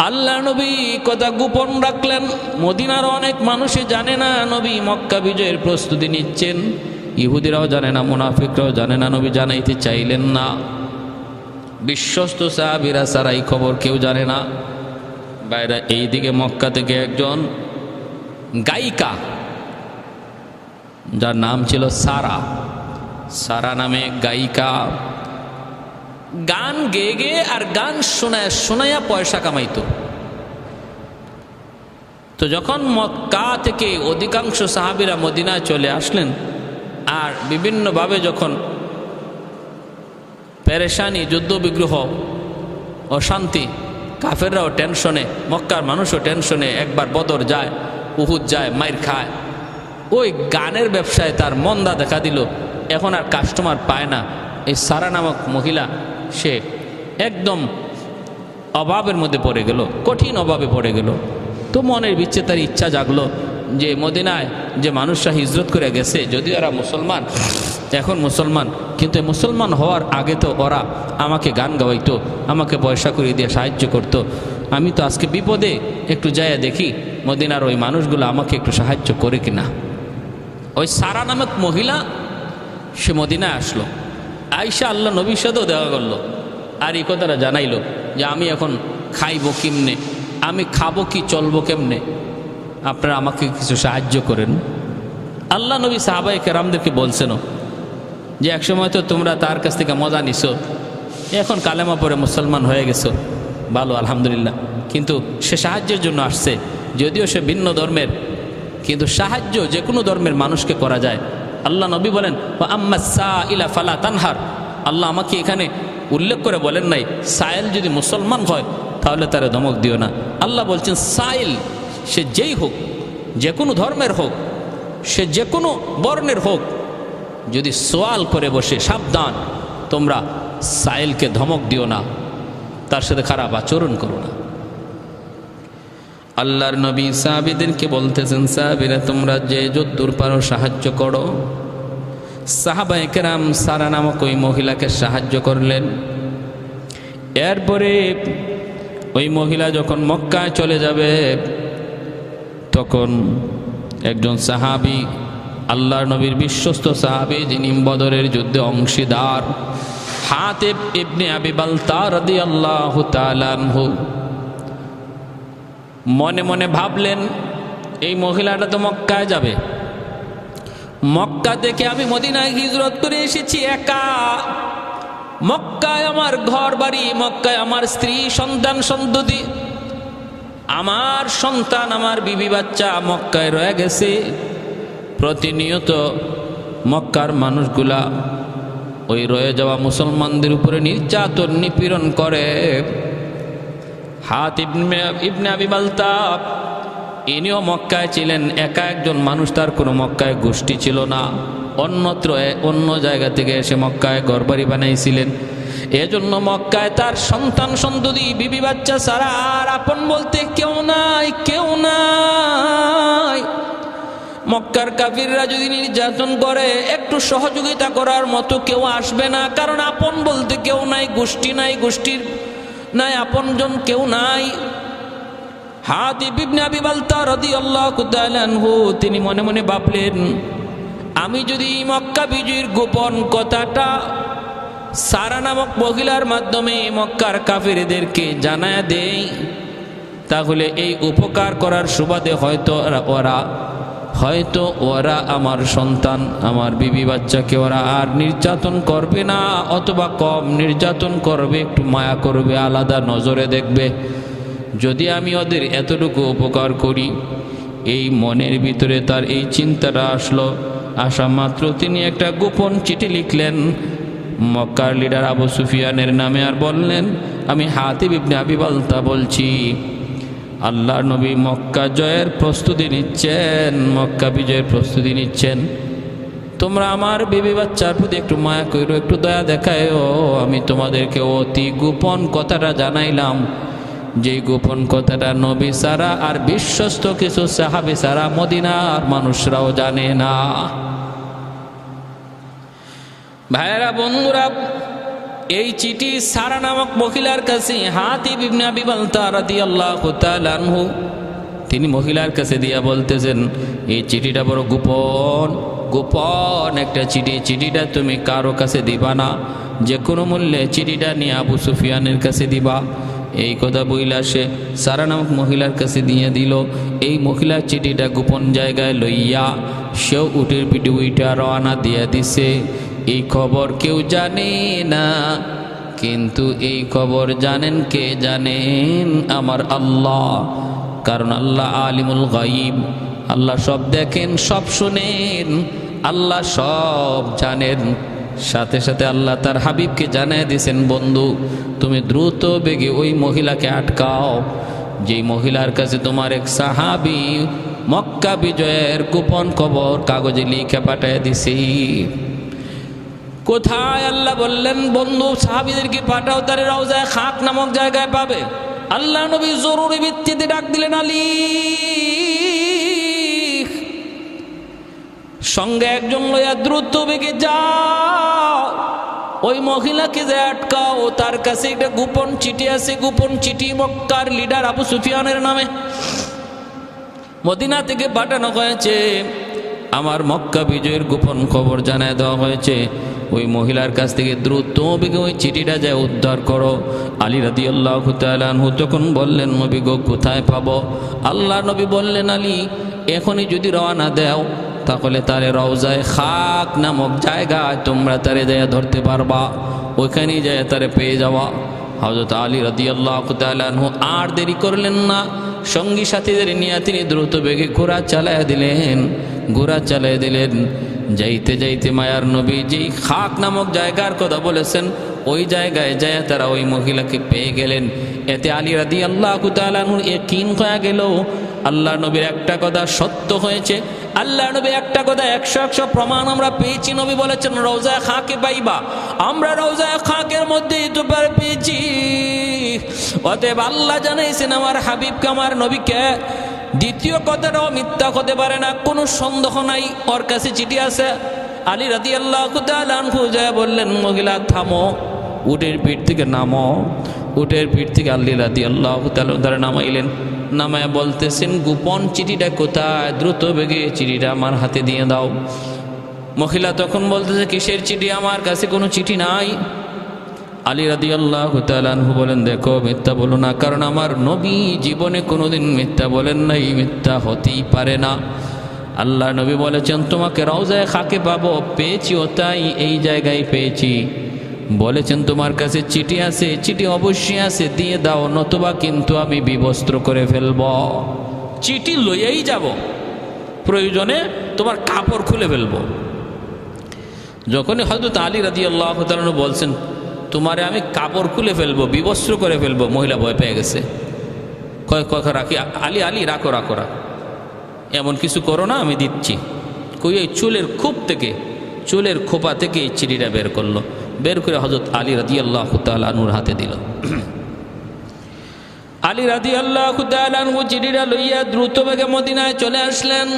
আল্লাহ নবী কথা গোপন রাখলেন। মদিনার অনেক মানুষই জানে না নবী মক্কা বিজয়ের প্রস্তুতি নিচ্ছেন। ইহুদিরাও জানে না, মুনাফিকরাও জানে না, নবী জানাইতে চাইলেন না। বিশ্বস্ত সাহাবীরা ছাড়া এই খবর কেউ জানে না। বাইরে এইদিকে মক্কা থেকে একজন গায়িকা, যার নাম ছিল সারা, সারা নামে গায়িকা, গান গেয়ে গেয়ে আর গান শোনায় শোনায়া পয়সা কামাইতো। তো যখন মক্কা থেকে অধিকাংশ সাহাবীরা মদিনায় চলে আসলেন, আর বিভিন্নভাবে যখন পেরেশানি, যুদ্ধ বিগ্রহ, অশান্তি, কাফেররাও টেনশনে, মক্কার মানুষও টেনশনে, একবার বদর যায়, উহুদ যায়, মাইর খায়, ওই গানের ব্যবসায় তার মন্দা দেখা দিল। এখন আর কাস্টমার পায় না। এই সারা নামক মহিলা সে একদম অভাবের মধ্যে পড়ে গেল, কঠিন অভাবে পড়ে গেল। তো মনের বিচ্ছে তার ইচ্ছা জাগলো যে মদিনায় যে মানুষরা হিজরত করে গেছে, যদিও এরা মুসলমান, এখন মুসলমান, কিন্তু মুসলমান হওয়ার আগে তো ওরা আমাকে গান গাওয়াইতো, আমাকে পয়সা করে দিয়ে সাহায্য করতো। আমি তো আজকে বিপদে, একটু যাইয়া দেখি মদিনার ওই মানুষগুলো আমাকে একটু সাহায্য করে কিনা। ওই সারা নামক মহিলা সে মদিনায় আসলো, আইসা আল্লাহ নবীর সাথেও দেখা করলো, আর এই কথাটা জানাইলো যে আমি এখন খাইব কেমনে, আমি খাবো কি, চলবো কেমনে, আপনারা আমাকে কিছু সাহায্য করেন। আল্লাহ নবী সাহাবায়ে কেরামদেরকে বলছেনও যে একসময় তো তোমরা তার কাছ থেকে মজা নিছো, এখন কালেমা পরে মুসলমান হয়ে গেছো, ভালো আলহামদুলিল্লাহ, কিন্তু সে সাহায্যের জন্য আসছে, যদিও সে ভিন্ন ধর্মের, কিন্তু সাহায্য যে কোনো ধর্মের মানুষকে করা যায়। আল্লাহ নবী বলেন আম্মা সাইলা ফালা তানহার। আল্লাহ আমাকে এখানে উল্লেখ করে বলেন নাই সাইল যদি মুসলমান হয় তাহলে তারা ধমক দিও না। আল্লাহ বলছেন সাইল সে যেই হোক, যে কোনো ধর্মের হোক, সে যে কোনো বর্ণের হোক, যদি সোয়াল করে বসে সাবধান, তোমরা সাইলকে ধমক দিও না, তার সাথে খারাপ আচরণ করো না। আল্লাহর নবী সাহাবীদেরকে বলতেছেন, সাহাবীরা তোমরা যে যদ্দূর পারো সাহায্য করো। সাহাবায়ে কেরাম সারা নামক ওই মহিলাকে সাহায্য করলেন। এরপরে ওই মহিলা যখন মক্কায় চলে যাবে, তখন একজন সাহাবী, আল্লাহর নবীর বিশ্বস্ত সাহাবী, যিনি বদরের যুদ্ধে অংশীদার, হাতিব ইবনে আবি বালতা রাদিয়াল্লাহু তাআলা আনহু, মনে মনে ভাবলেন এই মহিলাটা তো মক্কায় যাবে, মক্কা থেকে আমি মদিনায় হিজরত করে এসেছি একা, মক্কায় আমার ঘর বাড়ি, মক্কায় আমার স্ত্রী সন্তান সন্ততি, আমার সন্তান, আমার বিবি বাচ্চা মক্কায় রয়ে গেছে। প্রতিনিয়ত মক্কার মানুষগুলা ওই রয়ে যাওয়া মুসলমানদের উপরে নির্যাতন নিপীড়ন করে। হাতিব ইবনে আবি বালতা ইনিও মক্কায় ছিলেন, একা একজন মানুষ, তার কোনো মক্কায় গোষ্ঠী ছিল না, অন্যত্র অন্য জায়গা থেকে এসে মক্কায় ঘরবাড়ি বানাইছিলেন। এজন্য মক্কায় তার সন্তান সন্ততি বিবি বাচ্চা ছাড়া আর আপন বলতে কেউ নাই, কেউ নাই। মক্কার কাফিররা যদি নির্যাতন করে একটু সহযোগিতা করার মতো কেউ আসবে না, কারণ আপন বলতে কেউ নাই, গোষ্ঠী নাই, গোষ্ঠীর নাই, আপনজন কেউ নাই। হাতিব ইবনে আবি বালতা রাদিয়াল্লাহু তাআলা আনহু তিনি মনে মনে ভাবলেন, আমি যদি মক্কা বিজয়ের গোপন কথাটা সারা নামক মহিলার মাধ্যমে মক্কার কাফিরদেরকে জানায়া দেই, তাহলে এই উপকার করার সুবাদে হয়তো ওরা আমার সন্তান, আমার বিবি বাচ্চাকে ওরা আর নির্যাতন করবে না, অথবা কম নির্যাতন করবে, একটু মায়া করবে, আলাদা নজরে দেখবে। যদি আমি ওদের এতটুকু উপকার করি, এই মনের ভিতরে তার এই চিন্তাটা আসলো। আসা মাত্র তিনি একটা গোপন চিঠি লিখলেন মক্কার লিডার আবু সুফিয়ানের নামে, আর বললেন, আমি হাতিব ইবনে আবি বালতা বলছি, আল্লাহর নবী মক্কা জয়ের প্রস্তুতি নিচ্ছেন, মক্কা বিজয়ের প্রস্তুতি নিচ্ছেন, তোমরা আমার বিবি বাচ্চার প্রতি একটু মায়া করো, একটু দয়া দেখায়ও। আমি তোমাদেরকে অতি গোপন কথাটা জানাইলাম, যেই গোপন কথাটা নবী সারা আর বিশ্বস্ত কিছু সাহাবী সারা মদিনার মানুষরাও জানে না। ভাইরা বন্ধুরা, এই চিঠি সারা নামক মহিলার কাছে হাতিব ইবনে আবি বালতা রাদিয়াল্লাহু তাআলা আনহু তিনি মহিলার কাছে দিয়া বলতেছেন, এই চিঠিটা বড় গোপন গোপন একটা চিঠি, চিঠিটা তুমি কারো কাছে দিবা না, যে কোনো মূল্যে চিঠিটা নিয়ে আবু সুফিয়ানের কাছে দিবা। এই কথা বইলা সে সারা নামক মহিলার কাছে দিয়ে দিল। এই মহিলার চিঠিটা গোপন জায়গায় লইয়া সেও উটের পিঠে উইটা রওনা দিয়ে দিছে। এই খবর কেউ জানে না, কিন্তু এই খবর জানেন কে? জানেন আমার আল্লাহ। কারণ আল্লাহ আলিমুল গায়ব, আল্লাহ সব দেখেন, সব শুনেন, আল্লাহ সব জানেন। সাথে সাথে আল্লাহ তার হাবিবকে জানিয়ে দিয়েছেন, বন্ধু তুমি দ্রুত বেগে ওই মহিলাকে আটকাও, যেই মহিলার কাছে তোমার এক সাহাবী মক্কা বিজয়ের গোপন খবর কাগজে লিখে পাঠিয়ে দিছি। কোথায়? আল্লাহ বললেন, বন্ধু সাহাবীদেরকে পাঠাও, তার রওজায়ে খাক নামক জায়গায় পাবে। আল্লাহ নবী জরুরি ভিত্তিতে ডাক দিলেন, আলী সঙ্গে একজন লইয়া দ্রুত বেগে যাও, ওই মহিলাকে যে আটকাও, তার কাছে একটা গোপন চিঠি আছে। গোপন চিঠি মক্কার লিডার আবু সুফিয়ানের নামে মদিনা থেকে পাঠানো হয়েছে। আমার মক্কা বিজয়ের গোপন খবর জানায় দেওয়া হয়েছে। ওই মহিলার কাছ থেকে দ্রুত বেগে ওই চিঠিটা যায় উদ্ধার করো। আলী রাদিয়াল্লাহু তাআলা আনহু তখন বললেন, নবী গো কোথায় পাবো? আল্লাহ নবী বললেন, আলী এখনই যদি রওনা দাও তাহলে তারে রওজায়ে খাক নামক জায়গায় তোমরা তারে যায় ধরতে পারবা, ওইখানেই যায় তারে পেয়ে যাওয়া। হযরত আলী রাদিয়াল্লাহু তাআলা আনহু আর দেরি করলেন না, সঙ্গী সাথীদের নিয়ে তিনি দ্রুত বেগে ঘোড়া চালাইয়া দিলেন। ঘোড়া চালিয়ে দিলেন। যাইতে যাইতে মায়ার নবী যেই খাক নামক জায়গার কথা বলেছেন, ওই জায়গায় যায় তারা ওই মহিলাকে পেয়ে গেলেন। এতে আলী রাদিয়াল্লাহু তাআলা আনহু ইয়াকিন হয়ে গেল আল্লাহ নবীর একটা কথা সত্য হয়েছে। আল্লাহ নবী একটা কথা 100 প্রমাণ আমরা পেয়েছি। নবী বলেছেন রওজায়ে খাকে পাইবা, আমরা রওজায়ে খাকের মধ্যেই তো পেয়েছি। অতএব আল্লাহ জানাইছেন আমার হাবিবকে, আমার নবীকে। দ্বিতীয় কথাটাও মিথ্যা হতে পারে না, কোনো সন্দেহ নাই, ওর কাছে চিঠি আছে। আলী রাদিয়াল্লাহু তাআলা আনহু যায় বললেন, মহিলা থামো, উটের পিঠ থেকে নামো। উটের পিঠ থেকে আলী রাদিয়াল্লাহু তাআলা নামাইলেন। নামায় বলতেছেন, গোপন চিঠিটা কোথায়? দ্রুত বেগে চিঠিটা আমার হাতে দিয়ে দাও। মহিলা তখন বলতেছে, কিসের চিঠি? আমার কাছে কোনো চিঠি নাই। আলী রাদিয়াল্লাহু তাআলা আনহু বলেন, দেখো মিথ্যা বলো না, কারণ আমার নবী জীবনে কোনোদিন মিথ্যা বলেন নাই, মিথ্যা হতেই পারে না। আল্লাহ নবী বলেছেন তোমাকে রওজায়ে খাকে পাবো, পেয়েছিও তাই এই জায়গায় পেয়েছি। বলেছেন তোমার কাছে চিঠি আছে, চিঠি অবশ্যই আছে, দিয়ে দাও, নতুবা কিন্তু আমি বিবস্ত্র করে ফেলব। চিঠি লইয়াই যাব, প্রয়োজনে তোমার কাপড় খুলে ফেলব। যখনই হযরত আলী রাদিয়াল্লাহু তাআলা বলছেন তোমারে আমি কাপড় খুলে ফেলবো, বিবস্ত্র করে ফেলবো, মহিলা ভয় পেয়ে গেছে। কয় রাখি আলী, আলী রাখো রাখো রাখো, এমন কিছু করো না, আমি দিচ্ছি। কই এই চুলের খোপ থেকে, চুলের খোপা থেকে এই চিঠিটা বের করলো, বের করে হযরত আলী রাদিয়াল্লাহু তাআলা আনহুর হাতে দিল। আলী রাদিয়াল্লাহু তাআলা আনহু চিঠিটা লইয়া দ্রুত বেগে মদিনায় চলে আসলেন।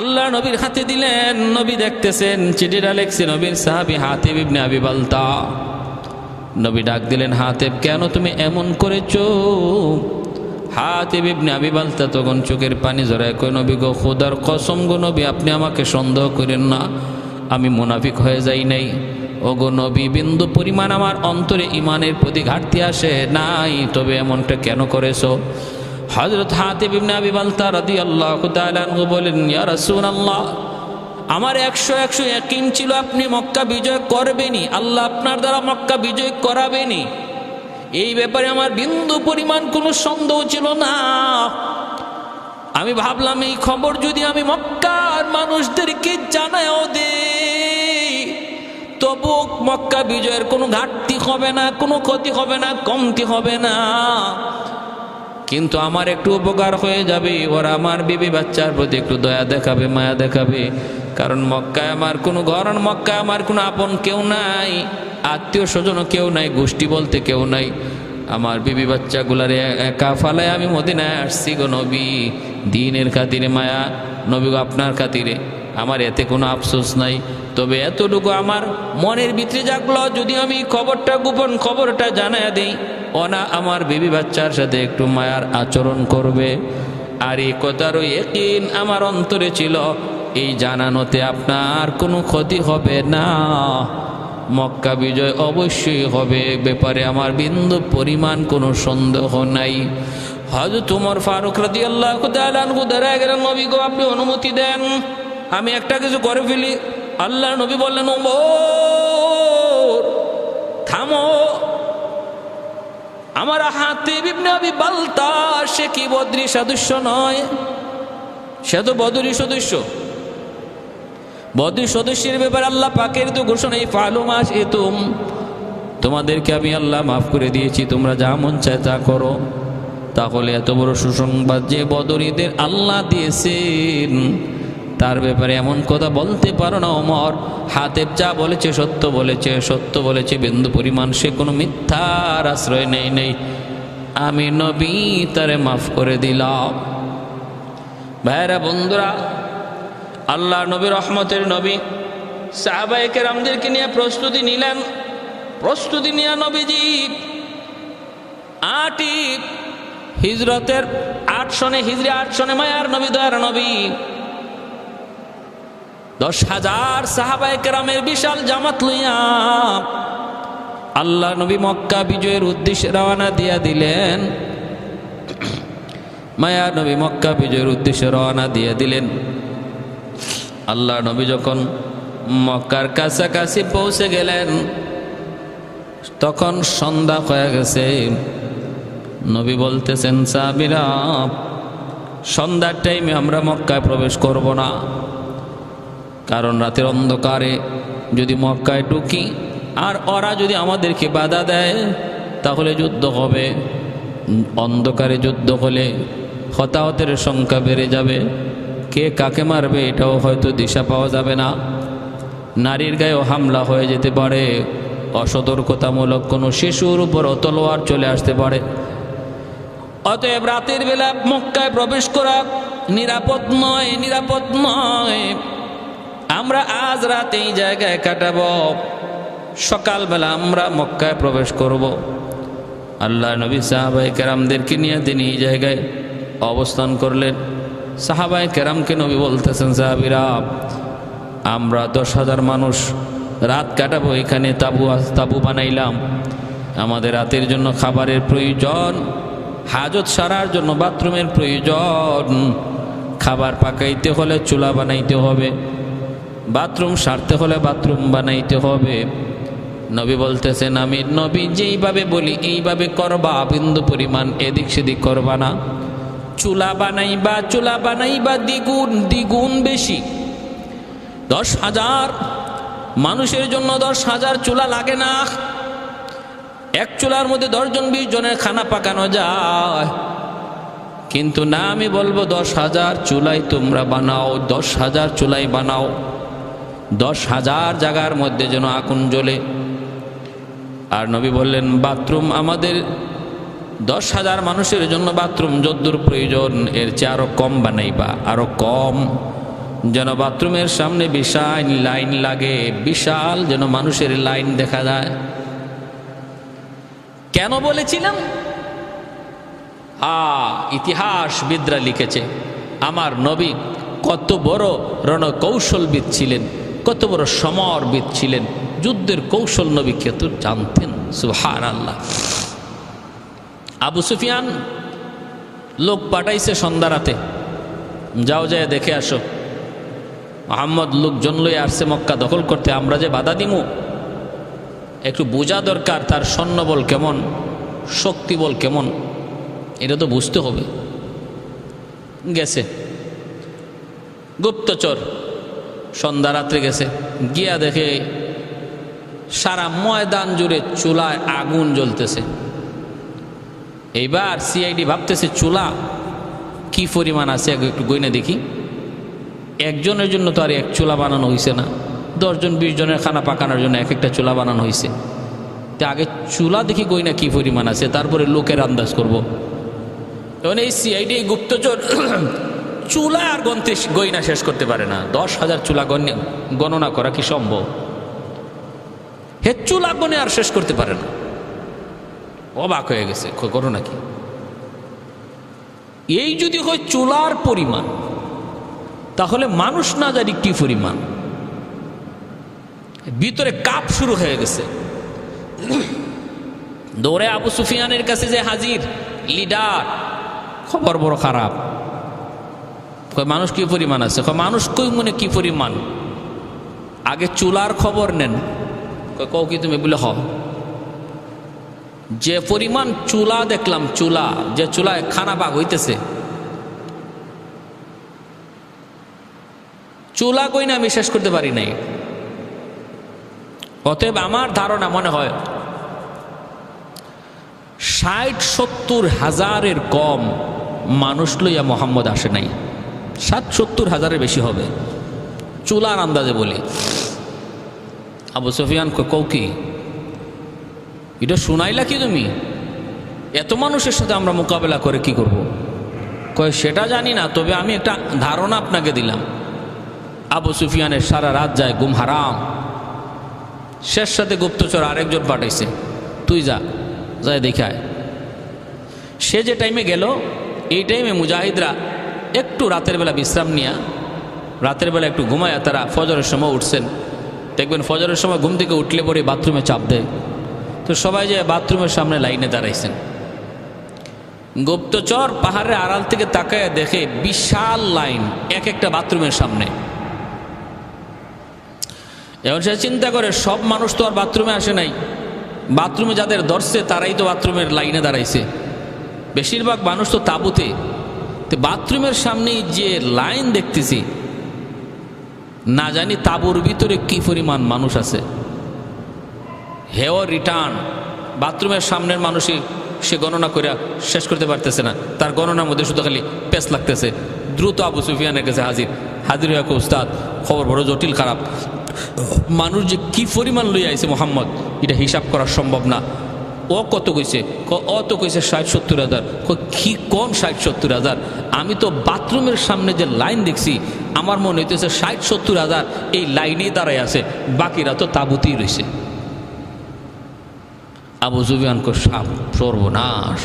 আল্লাহ নবীর হাতে দিলেন। নবী দেখতেছেন চিঠিটা লেখছে নবীর সাহাবী হাতিব ইবনে আবি বালতা। নবী ডাক দিলেন, হাতিব কেন তুমি এমন করেছো? হাতিব ইবনে আবি বালতা তখন চোখের পানি ঝরায় কয়, নবী গো খোদার কসম গো নবী, আপনি আমাকে সন্দেহ করেন না, আমি মুনাফিক হয়ে যাই নাই। ও গো নবী, বিন্দু পরিমাণ আমার অন্তরে ইমানের প্রতি ঘাটতি আসে নাই, তবে এমনটা কেন করেছো? হযরত হাতিব ইবনে আবি বালতা রাদিয়াল্লাহু তাআলা আনহু বলেন, ইয়া রাসূলুল্লাহ, আমার 100 ইয়াকিন ছিল আপনি মক্কা বিজয় করবেনই, আল্লাহ আপনার দ্বারা মক্কা বিজয় করাবেনই। এই ব্যাপারে আমার বিন্দু পরিমাণ কোনো সন্দেহ ছিল না। আমি ভাবলাম এই খবর যদি আমি মক্কার মানুষদেরকে জানাও দেই, তবু মক্কা বিজয়ের কোনো ঘাটতি হবে না, কোনো ক্ষতি হবে না, কমতি হবে না, কিন্তু আমার একটু উপকার হয়ে যাবে। ওরা আমার বিবি বাচ্চার প্রতি একটু দয়া দেখাবে, মায়া দেখাবে। কারণ মক্কায় আমার কোনো ঘর, মক্কায় আমার কোনো আপন কেউ নাই, আত্মীয় স্বজনও কেউ নাই, গোষ্ঠী বলতে কেউ নাই। আমার বিবি বাচ্চাগুলারে একা ফালায় আমি মদিনায় আসছি গো নবী, দিনের খাতিরে মায়া, নবী গো আপনার খাতিরে, আমার এতে কোনো আফসোস নাই। তবে এতটুকু আমার মনের ভিতরে জাগলো, যদি আমি খবরটা গোপন খবরটা জানায় দিই, ওনা আমার বিবি বাচ্চার সাথে একটু মায়ার আচরণ করবে। আর এই কথারও ইয়াকিন আমার অন্তরে ছিল, এই জানানোতে আপনার কোনো ক্ষতি হবে না, মক্কা বিজয় অবশ্যই হবে, ব্যাপারে আমার বিন্দু পরিমাণ কোনো সন্দেহ নাই। হযরত ওমর ফারুক রাদিয়াল্লাহু তাআলা আনহু দাঁড়ায় গেলেন, নবী গো আপনি অনুমতি দেন, আমি একটা কিছু করে ফেলি। আল্লাহর নবী বললেন, ওমর থামো, আমার হাতিব ইবনে আবি বালতা সে কি বদরি সদস্য নয়, সে তো বদরি সদস্য। বদরি সদস্যের ব্যাপারে আল্লাহ পাকের তো ঘোষণা, এই ফালু মাস এ তোমাদেরকে আমি আল্লাহ মাফ করে দিয়েছি, তোমরা যা মন চায় তা করো। তাহলে এত বড় সুসংবাদ যে বদরীদের আল্লাহ দিয়েছেন, তার ব্যাপারে এমন কথা বলতে পারো না ওমর। হাতেব যা বলেছে সত্য বলেছে, সত্য বলেছে বিন্দু পরিমাণ, সে কোনো মিথ্যার আশ্রয় নেই। আমি নবী তারে মাফ করে দিলাম। ভাইরা বন্ধুরা, আল্লাহ নবী রহমতের নবী সাহাবায়ে কেরামদেরকে নিয়ে প্রস্তুতি নিলেন। প্রস্তুতি নিয়ে নবীজি 8 হিজরতের 8 সনে, হিজরি 8 সনে মায়ার নবী দয়ার নবী 10,000 সাহাবায়ে কেরামের বিশাল জামাত লইয়া আল্লাহ নবী মক্কা বিজয়ের উদ্দেশ্যে রওনা দিয়া দিলেন। মায়ার নবী মক্কা বিজয়ের উদ্দেশ্যে রওনা দিয়ে দিলেন। আল্লাহ নবী যখন মক্কার কাছাকাছি পৌঁছে গেলেন, তখন সন্ধ্যা হয়ে গেছে। নবী বলতেছেন, সাহাবীরা সন্ধ্যার টাইমে আমরা মক্কায় প্রবেশ করব না, কারণ রাতের অন্ধকারে যদি মক্কায় ঢুকি আর ওরা যদি আমাদেরকে বাধা দেয় তাহলে যুদ্ধ হবে। অন্ধকারে যুদ্ধ হলে হতাহতের সংখ্যা বেড়ে যাবে, কে কাকে মারবে এটাও হয়তো দিশা পাওয়া যাবে না, নারীর গায়েও হামলা হয়ে যেতে পারে, অসতর্কতামূলক কোনো শিশুর উপর তলোয়ার চলে আসতে পারে। অতএব রাতের বেলা মক্কায় প্রবেশ করা নিরাপদ নয়, নিরাপদ নয়। আমরা আজ রাত এই জায়গায় কাটাবো, সকালবেলা আমরা মক্কায় প্রবেশ করব। আল্লাহ নবী সাহাবায়ে কেরামদেরকে নিয়ে তিনি এই জায়গায় অবস্থান করলেন। সাহাবায়ে কেরামকে নবী বলতেছেন, সাহাবীরা আমরা 10,000 মানুষ রাত কাটাবো এখানে, তাবু বানাইলাম। আমাদের রাতের জন্য খাবারের প্রয়োজন, হাজত সারার জন্য বাথরুমের প্রয়োজন, খাবার পাকাইতে হলে চুলা বানাইতে হবে, বাথরুম সারতে হলে বাথরুম বানাইতে হবে। নবী বলতেছেন, আমি নবী যেইভাবে বলি এইভাবে করবা, বিন্দু পরিমাণ এদিক সেদিক করবা না। চুলা বানাইবা দ্বিগুণ দ্বিগুণ বেশি। 10,000 মানুষের জন্য 10,000 চুলা লাগে না। এক চুলার মধ্যে 10 জন 20 জনের খানা পাকানো যায়, কিন্তু না, আমি বলবো 10,000 চুলাই তোমরা বানাও, 10,000 চুলাই বানাও, 10,000 জায়গার মধ্যে যেন আগুন জ্বলে। আর নবী বললেন, বাথরুম আমাদের 10,000 মানুষের জন্য বাথরুম যদ্দূর প্রয়োজন এর চেয়ে আরো কম বানাইবা, আরো কম, যেন বাথরুমের সামনে বিশাল লাইন লাগে, বিশাল যেন মানুষের লাইন দেখা যায়। কেন বলেছিলাম? ইতিহাসবিদরা লিখেছে আমার নবী কত বড় রণকৌশলবিদ ছিলেন, কত বড় সমরবিদ ছিলেন, যুদ্ধের কৌশল নবী কত জানতেন। সুবহানাল্লাহ। আবু সুফিয়ান লোক পাঠাইছে সন্ধ্যা রাতে, যাও যায় দেখে আসো, মুহাম্মদ লোকজন লই আসছে মক্কা দখল করতে, আমরা যে বাধা দিমু, একটু বোঝা দরকার তার সৈন্যবল কেমন, শক্তিবল কেমন, এটা তো বুঝতে হবে। গেছে গুপ্তচর, সন্ধ্যা রাত্রে গেছে, গিয়া দেখে সারা ময়দান জুড়ে চুলায় আগুন জ্বলতেছে। এইবার সিআইডি ভাবতেছে চুলা কি পরিমাণ আছে একটু গইনা দেখি। একজনের জন্য তো আর এক চুলা বানানো হয়েছে না, 10 জন 20 জনের খানা পাকানোর জন্য এক একটা চুলা বানানো হয়েছে। তো আগে চুলা দেখি গইনা কি পরিমাণ আছে, তারপরে লোকের আন্দাজ করব। তখন এই সিআইডি গুপ্তচর চুলা আর গয়না শেষ করতে পারে না। 10,000 চুলা গণনা করা কি সম্ভব? হে চুলা গনে আর শেষ করতে পারে না। অবাক হয়ে গেছে, করো নাকি? এই যদি হয় চুলার পরিমাণ, তাহলে মানুষ না জানি কি পরিমাণ। ভিতরে কাপ শুরু হয়ে গেছে। দৌড়ে আবু সুফিয়ানের কাছে যে হাজির লিডার, খবর বড় খারাপ। মানুষ কি পরিমাণ আছে? মানুষ কই মনে কি পরিমাণ? আগে চুলার খবর নেন। কও কি তুমি? বলে হ। যে পরিমাণ চুলা দেখলাম, চুলা, যে চুলায় খানা বাগ হইতেছে, চুলা কই না আমি শেষ করতে পারি নাই। অতএব আমার ধারণা মনে হয় 60-70 হাজারের কম মানুষ লইয়া মোহাম্মদ আসে নাই। 60-70 হাজারের বেশি হবে, চুলার আন্দাজে বলি। আবু সুফিয়ান কও কি এটা শুনাইলা কি তুমি? এত মানুষের সাথে আমরা মোকাবেলা করে কি করব? কয় সেটা জানি না, তবে আমি একটা ধারণা আপনাকে দিলাম। আবু সুফিয়ানের সারা রাত যায়, ঘুম হারাম। শেষ সাথে গুপ্তচর আরেকজন পাঠাইছে, তুই যা, যাই দেখায়। সে যে টাইমে গেল, এই টাইমে মুজাহিদরা একটু রাতের বেলা বিশ্রাম নিয়া, রাতের বেলা একটু ঘুমায়া তারা ফজরের সময় উঠছেন। দেখবেন ফজরের সময় ঘুম থেকে উঠলে পরে বাথরুমে চাপ দেয়, তো সবাই যে বাথরুমের সামনে লাইনে দাঁড়াইছেন। গুপ্তচর পাহাড়ের আড়াল থেকে তাকায় দেখে বিশাল লাইন এক একটা বাথরুমের সামনে। এখন সে চিন্তা করে সব মানুষ তো আর বাথরুমে আসে নাই, বাথরুমে যাদের ধরছে তারাই তো বাথরুমের লাইনে দাঁড়াইছে, বেশিরভাগ মানুষ তো তাঁবুতে। তো বাথরুমের সামনেই যে লাইন দেখতেছি, না জানি তাঁবুর ভিতরে কি পরিমাণ মানুষ আছে। হেও রিটার্ন, বাথরুমের সামনের মানুষই সে গণনা করে শেষ করতে পারতেছে না, তার গণনার মধ্যে শুধু খালি পেস লাগতেছে। দ্রুত আবু সুফিয়ানের কাছে হাজির হয়ে উস্তাদ, খবর বড় জটিল খারাপ, মানুষ যে কি পরিমাণ লইয়া আইছে মোহাম্মদ, এটা হিসাব করা সম্ভব না। ও কত কইছে? ও তো কইছে 60-70 হাজার। কি কম 60-70 হাজার? আমি তো বাথরুমের সামনে যে লাইন দেখছি, আমার মনে হইতেছে 60-70 হাজার এই লাইনেই দাঁড়ায় আছে, বাকিরা তো তাঁবুতেই রয়েছে। আবু সুফিয়ান সর্বনাশ,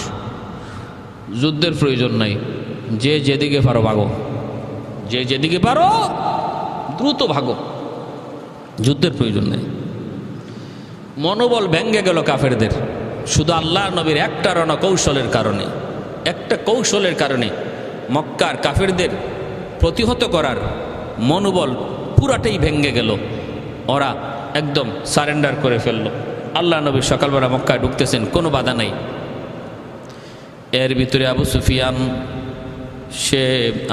যুদ্ধের প্রয়োজন নাই, যে যেদিকে পারো ভাগো, যে যেদিকে পারো দ্রুত ভাগো, যুদ্ধের প্রয়োজন নেই। মনোবল ভেঙ্গে গেল কাফেরদের, শুধু আল্লাহ নবীর একটা রণকৌশলের কারণে, একটা কৌশলের কারণে মক্কার কাফেরদের প্রতিহত করার মনোবল পুরাটাই ভেঙ্গে গেল। ওরা একদম সারেন্ডার করে ফেলল। আল্লাহ নবী সকালবেলা মক্কায় ঢুকতেছেন, কোনো বাধা নাই। এর ভিতরে আবু সুফিয়ান সে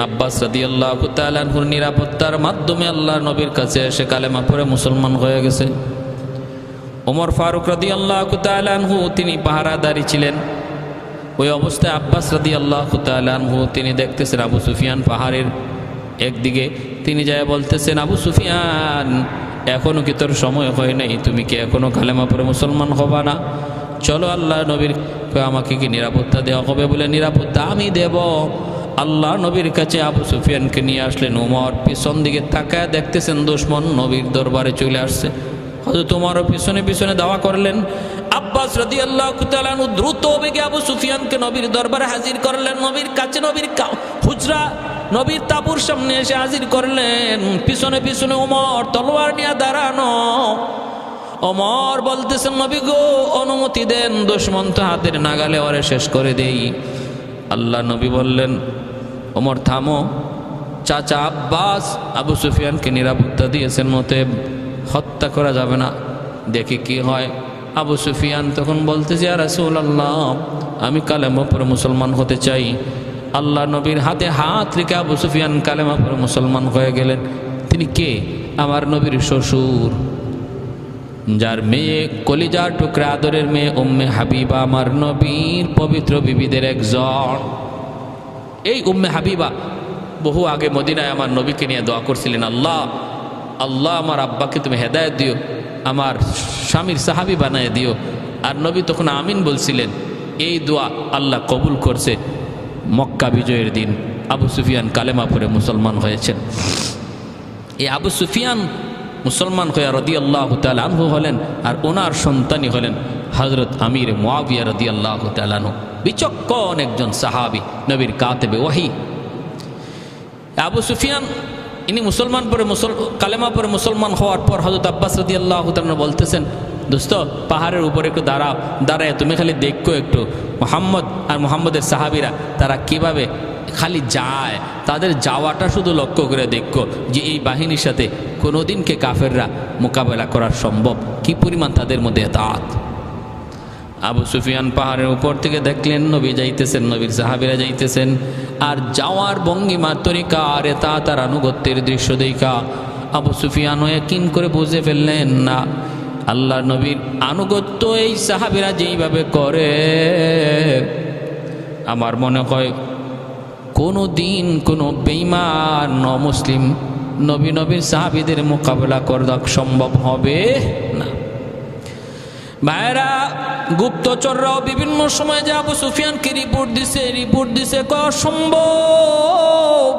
আব্বাস রাদিয়াল্লাহু তাআলা আনহুর নিরাপত্তার মাধ্যমে আল্লাহ নবীর কাছে এসে কালেমা পড়ে মুসলমান হয়ে গেছে। ওমর ফারুক রাদিয়াল্লাহু তাআলা আনহু তিনি পাহারাদারি ছিলেন। ওই অবস্থায় আব্বাস রাদিয়াল্লাহু তাআলা আনহু তিনি দেখতেছেন আবু সুফিয়ান পাহাড়ের একদিকে, তিনি যায় বলতেছেন, আবু সুফিয়ান এখনো কি তোর সময় হয় নাই? তুমি কি এখনো কালেমা পড়ে মুসলমান হবা না? চলো আল্লাহ নবীর, আমাকে কি নিরাপত্তা দেওয়া হবে? বলে নিরাপত্তা আমি দেব। আল্লাহ নবীর কাছে আবু সুফিয়ানকে নিয়ে আসলেন। ওমর পিছন দিকে তাকায় দেখতেছেন দুশমন নবীর দরবারে চলে আসছে। হযরত ওমরও পিছনে পিছনে দাওয়া করলেন। আব্বাস রাদিয়াল্লাহু তাআলা আনহু দ্রুত বেগে আবু সুফিয়ানকে নবীর দরবারে হাজির করলেন। নবীর কাছে, নবীর হুজরা, নবীর তাঁবুর সামনে এসে হাজির করলেন। পিছনে পিছনে ওমর তলোয়ার নিয়ে দাঁড়ানো। ওমর বলতেছেন, নবী গো অনুমতি দেন, দুশমন তো হাতের নাগালে, ওরে শেষ করে দেই। আল্লাহ নবী বললেন, ওমর থামো। চাচা আব্বাস আবু সুফিয়ানকে নিরাপত্তা দিয়েছেন, মতে হত্যা করা যাবে না, দেখি কি হয়। আবু সুফিয়ান তখন বলতেছে, ইয়া রাসূলুল্লাহ আমি কালেমা পড়ে মুসলমান হতে চাই। আল্লাহ নবীর হাতে হাত রেখে আবু সুফিয়ান কালেমা পড়ে মুসলমান হয়ে গেলেন। তিনি কে? আমার নবীর শ্বশুর, যার মেয়ে কলিজার টুকরা আদরের মেয়ে উম্মে হাবিবা, আমার নবীর পবিত্র বিবিদের একজন। এই উম্মে হাবিবা বহু আগে মদিনায় আমার নবীকে নিয়ে দোয়া করছিলেন, আল্লাহ আল্লাহ আমার আব্বাকে তুমি হেদায়েত দিও, আমার স্বামীর সাহাবী বানায় দিও। আর নবী তখন আমিন বলছিলেন। এই দোয়া আল্লাহ কবুল করছে মক্কা বিজয়ের দিন। আবু সুফিয়ান কালেমা পড়ে মুসলমান হয়েছেন। এই আবু সুফিয়ান মুসলমান হয়ে রাদিয়াল্লাহু তাআলা আনহু হলেন, আর ওনার সন্তানই হলেন হযরত আমির মুআবিয়া রাদিয়াল্লাহু তাআলা আনহু, বিচক্ষণ একজন সাহাবী, নবীর কাতেবে ওহী। আবু সুফিয়ান ইনি মুসলমান পরে কালেমা পরে মুসলমান হওয়ার পর হযরত আব্বাস রাদিয়াল্লাহু তাআলা বলতেছেন, দোস্ত পাহাড়ের উপরে একটু দাঁড়ায় তুমি খালি দেখো একটু মুহাম্মদ আর মুহাম্মদের সাহাবীরা তারা কিভাবে খালি যায়, তাদের যাওয়াটা শুধু লক্ষ্য করে দেখো যে এই বাহিনীর সাথে কোনোদিনকে কাফেররা মোকাবেলা করা সম্ভব, কি পরিমাণ তাদের মধ্যে এতাত। আবু সুফিয়ান পাহাড়ের উপর থেকে দেখলেন নবী যাইতেছেন, নবীর সাহাবীরা যাইতেছেন, আর যাওয়ার ভঙ্গিমার তরিকা আর এতাত আর আনুগত্যের দৃশ্য দেখা আবু সুফিয়ানও ইয়াকিন করে বুঝে ফেললেন না আল্লাহ নবীর আনুগত্য এই সাহাবীরা যেইভাবে করে, আমার মনে হয় কোনো দিন কোনো বেঈমান মুসলিম নবীর সাহাবীদের মোকাবেলা করা সম্ভব হবে না। ভাইরা, গুপ্তচররাও বিভিন্ন সময় যে আবু সুফিয়ানকে রিপোর্ট দিছে অসম্ভব।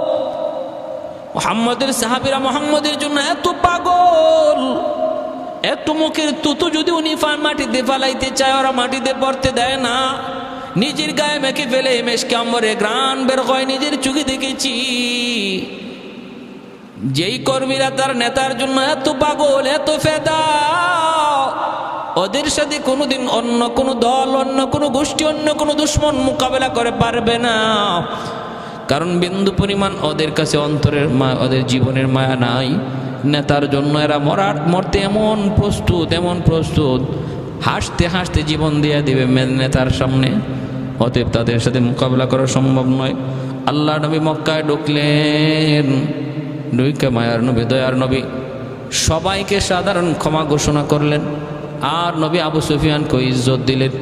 মুহাম্মদের সাহাবীরা মুহাম্মদের জন্য এত পাগল, এত মুখের তুতু যদি উনি মাটিতে ফালাইতে চায় ওরা মাটিতে পড়তে দেয় না, নিজের গায়ে মেখে ফেলে মেশকে আম্বরে গ্রান বের হয়, নিজের চোখে দেখেছি। যেই কর্মীরা তার নেতার জন্য এত পাগল, এত ফেদা, ওদের সাথে কোনোদিন অন্য কোনো দল, অন্য কোনো গোষ্ঠী, অন্য কোনো দুশ্মন মোকাবেলা করে পারবে না, কারণ বিন্দু পরিমাণ ওদের কাছে অন্তরের ওদের জীবনের মায়া নাই। নেতার জন্য এরা মরতে এমন প্রস্তুত, হাসতে হাসতে জীবন দিয়ে দিবে নেতার সামনে। অতএব তাদের সাথে মোকাবেলা করা সম্ভব নয়। আল্লাহ নবী মক্কায় ঢুকলেন, ঢুকে মায়ার নবী, দয়ার নবী সবাইকে সাধারণ ক্ষমা ঘোষণা করলেন, আর নবী আবু সুফিয়ানকে ইজ্জত দিলেন।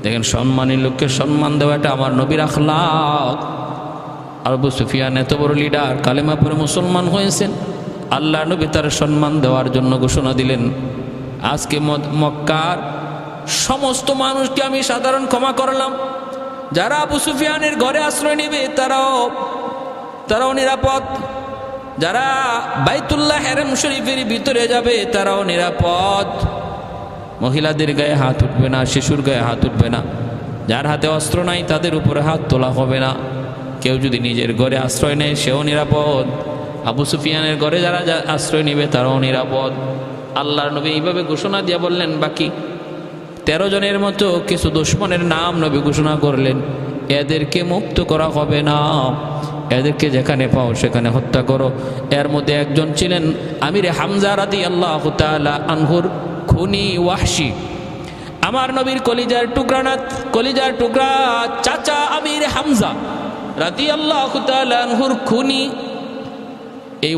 দেখেন, সম্মানী লোককে সম্মান দেওয়াটা আমার নবীর আখলাক। আবু সুফিয়ান এত বড় লিডার, কালেমা পড়ে মুসলমান হয়েছেন, আল্লাহ নবী তার সম্মান দেওয়ার জন্য ঘোষণা দিলেন, আজকে মক্কার সমস্ত মানুষকে আমি সাধারণ ক্ষমা করলাম। যারা আবু সুফিয়ানের ঘরে আশ্রয় নেবে তারাও নিরাপদ, যারা বাইতুল্লাহ হেরেম শরীফের ভিতরে যাবে তারাও নিরাপদ। মহিলাদের গায়ে হাত উঠবে না, শিশুর গায়ে হাত উঠবে না, যার হাতে অস্ত্র নাই তাদের উপরে হাত তোলা হবে না। কেউ যদি নিজের ঘরে আশ্রয় নেয় সেও নিরাপদ। আবু সুফিয়ানের ঘরে যারা আশ্রয় নেবে তারাও নিরাপদ। আল্লাহর নবী এইভাবে ঘোষণা দিয়ে বললেন, বাকি 13 জনের মতো কিছু দুশমনের নাম নবী ঘোষণা করলেন, এদেরকে মুক্ত করা হবে না, এদেরকে যেখানে পাও সেখানে হত্যা করো। এর মধ্যে একজন ছিলেন আমির হামজা রাদিয়াল্লাহু তাআলা আনহুর খুনি ওয়াহশী, আমার নবীর কলিজার টুকরা চাচা আমির হামজা রাদিয়াল্লাহু তাআলা আনহুর খুনি এই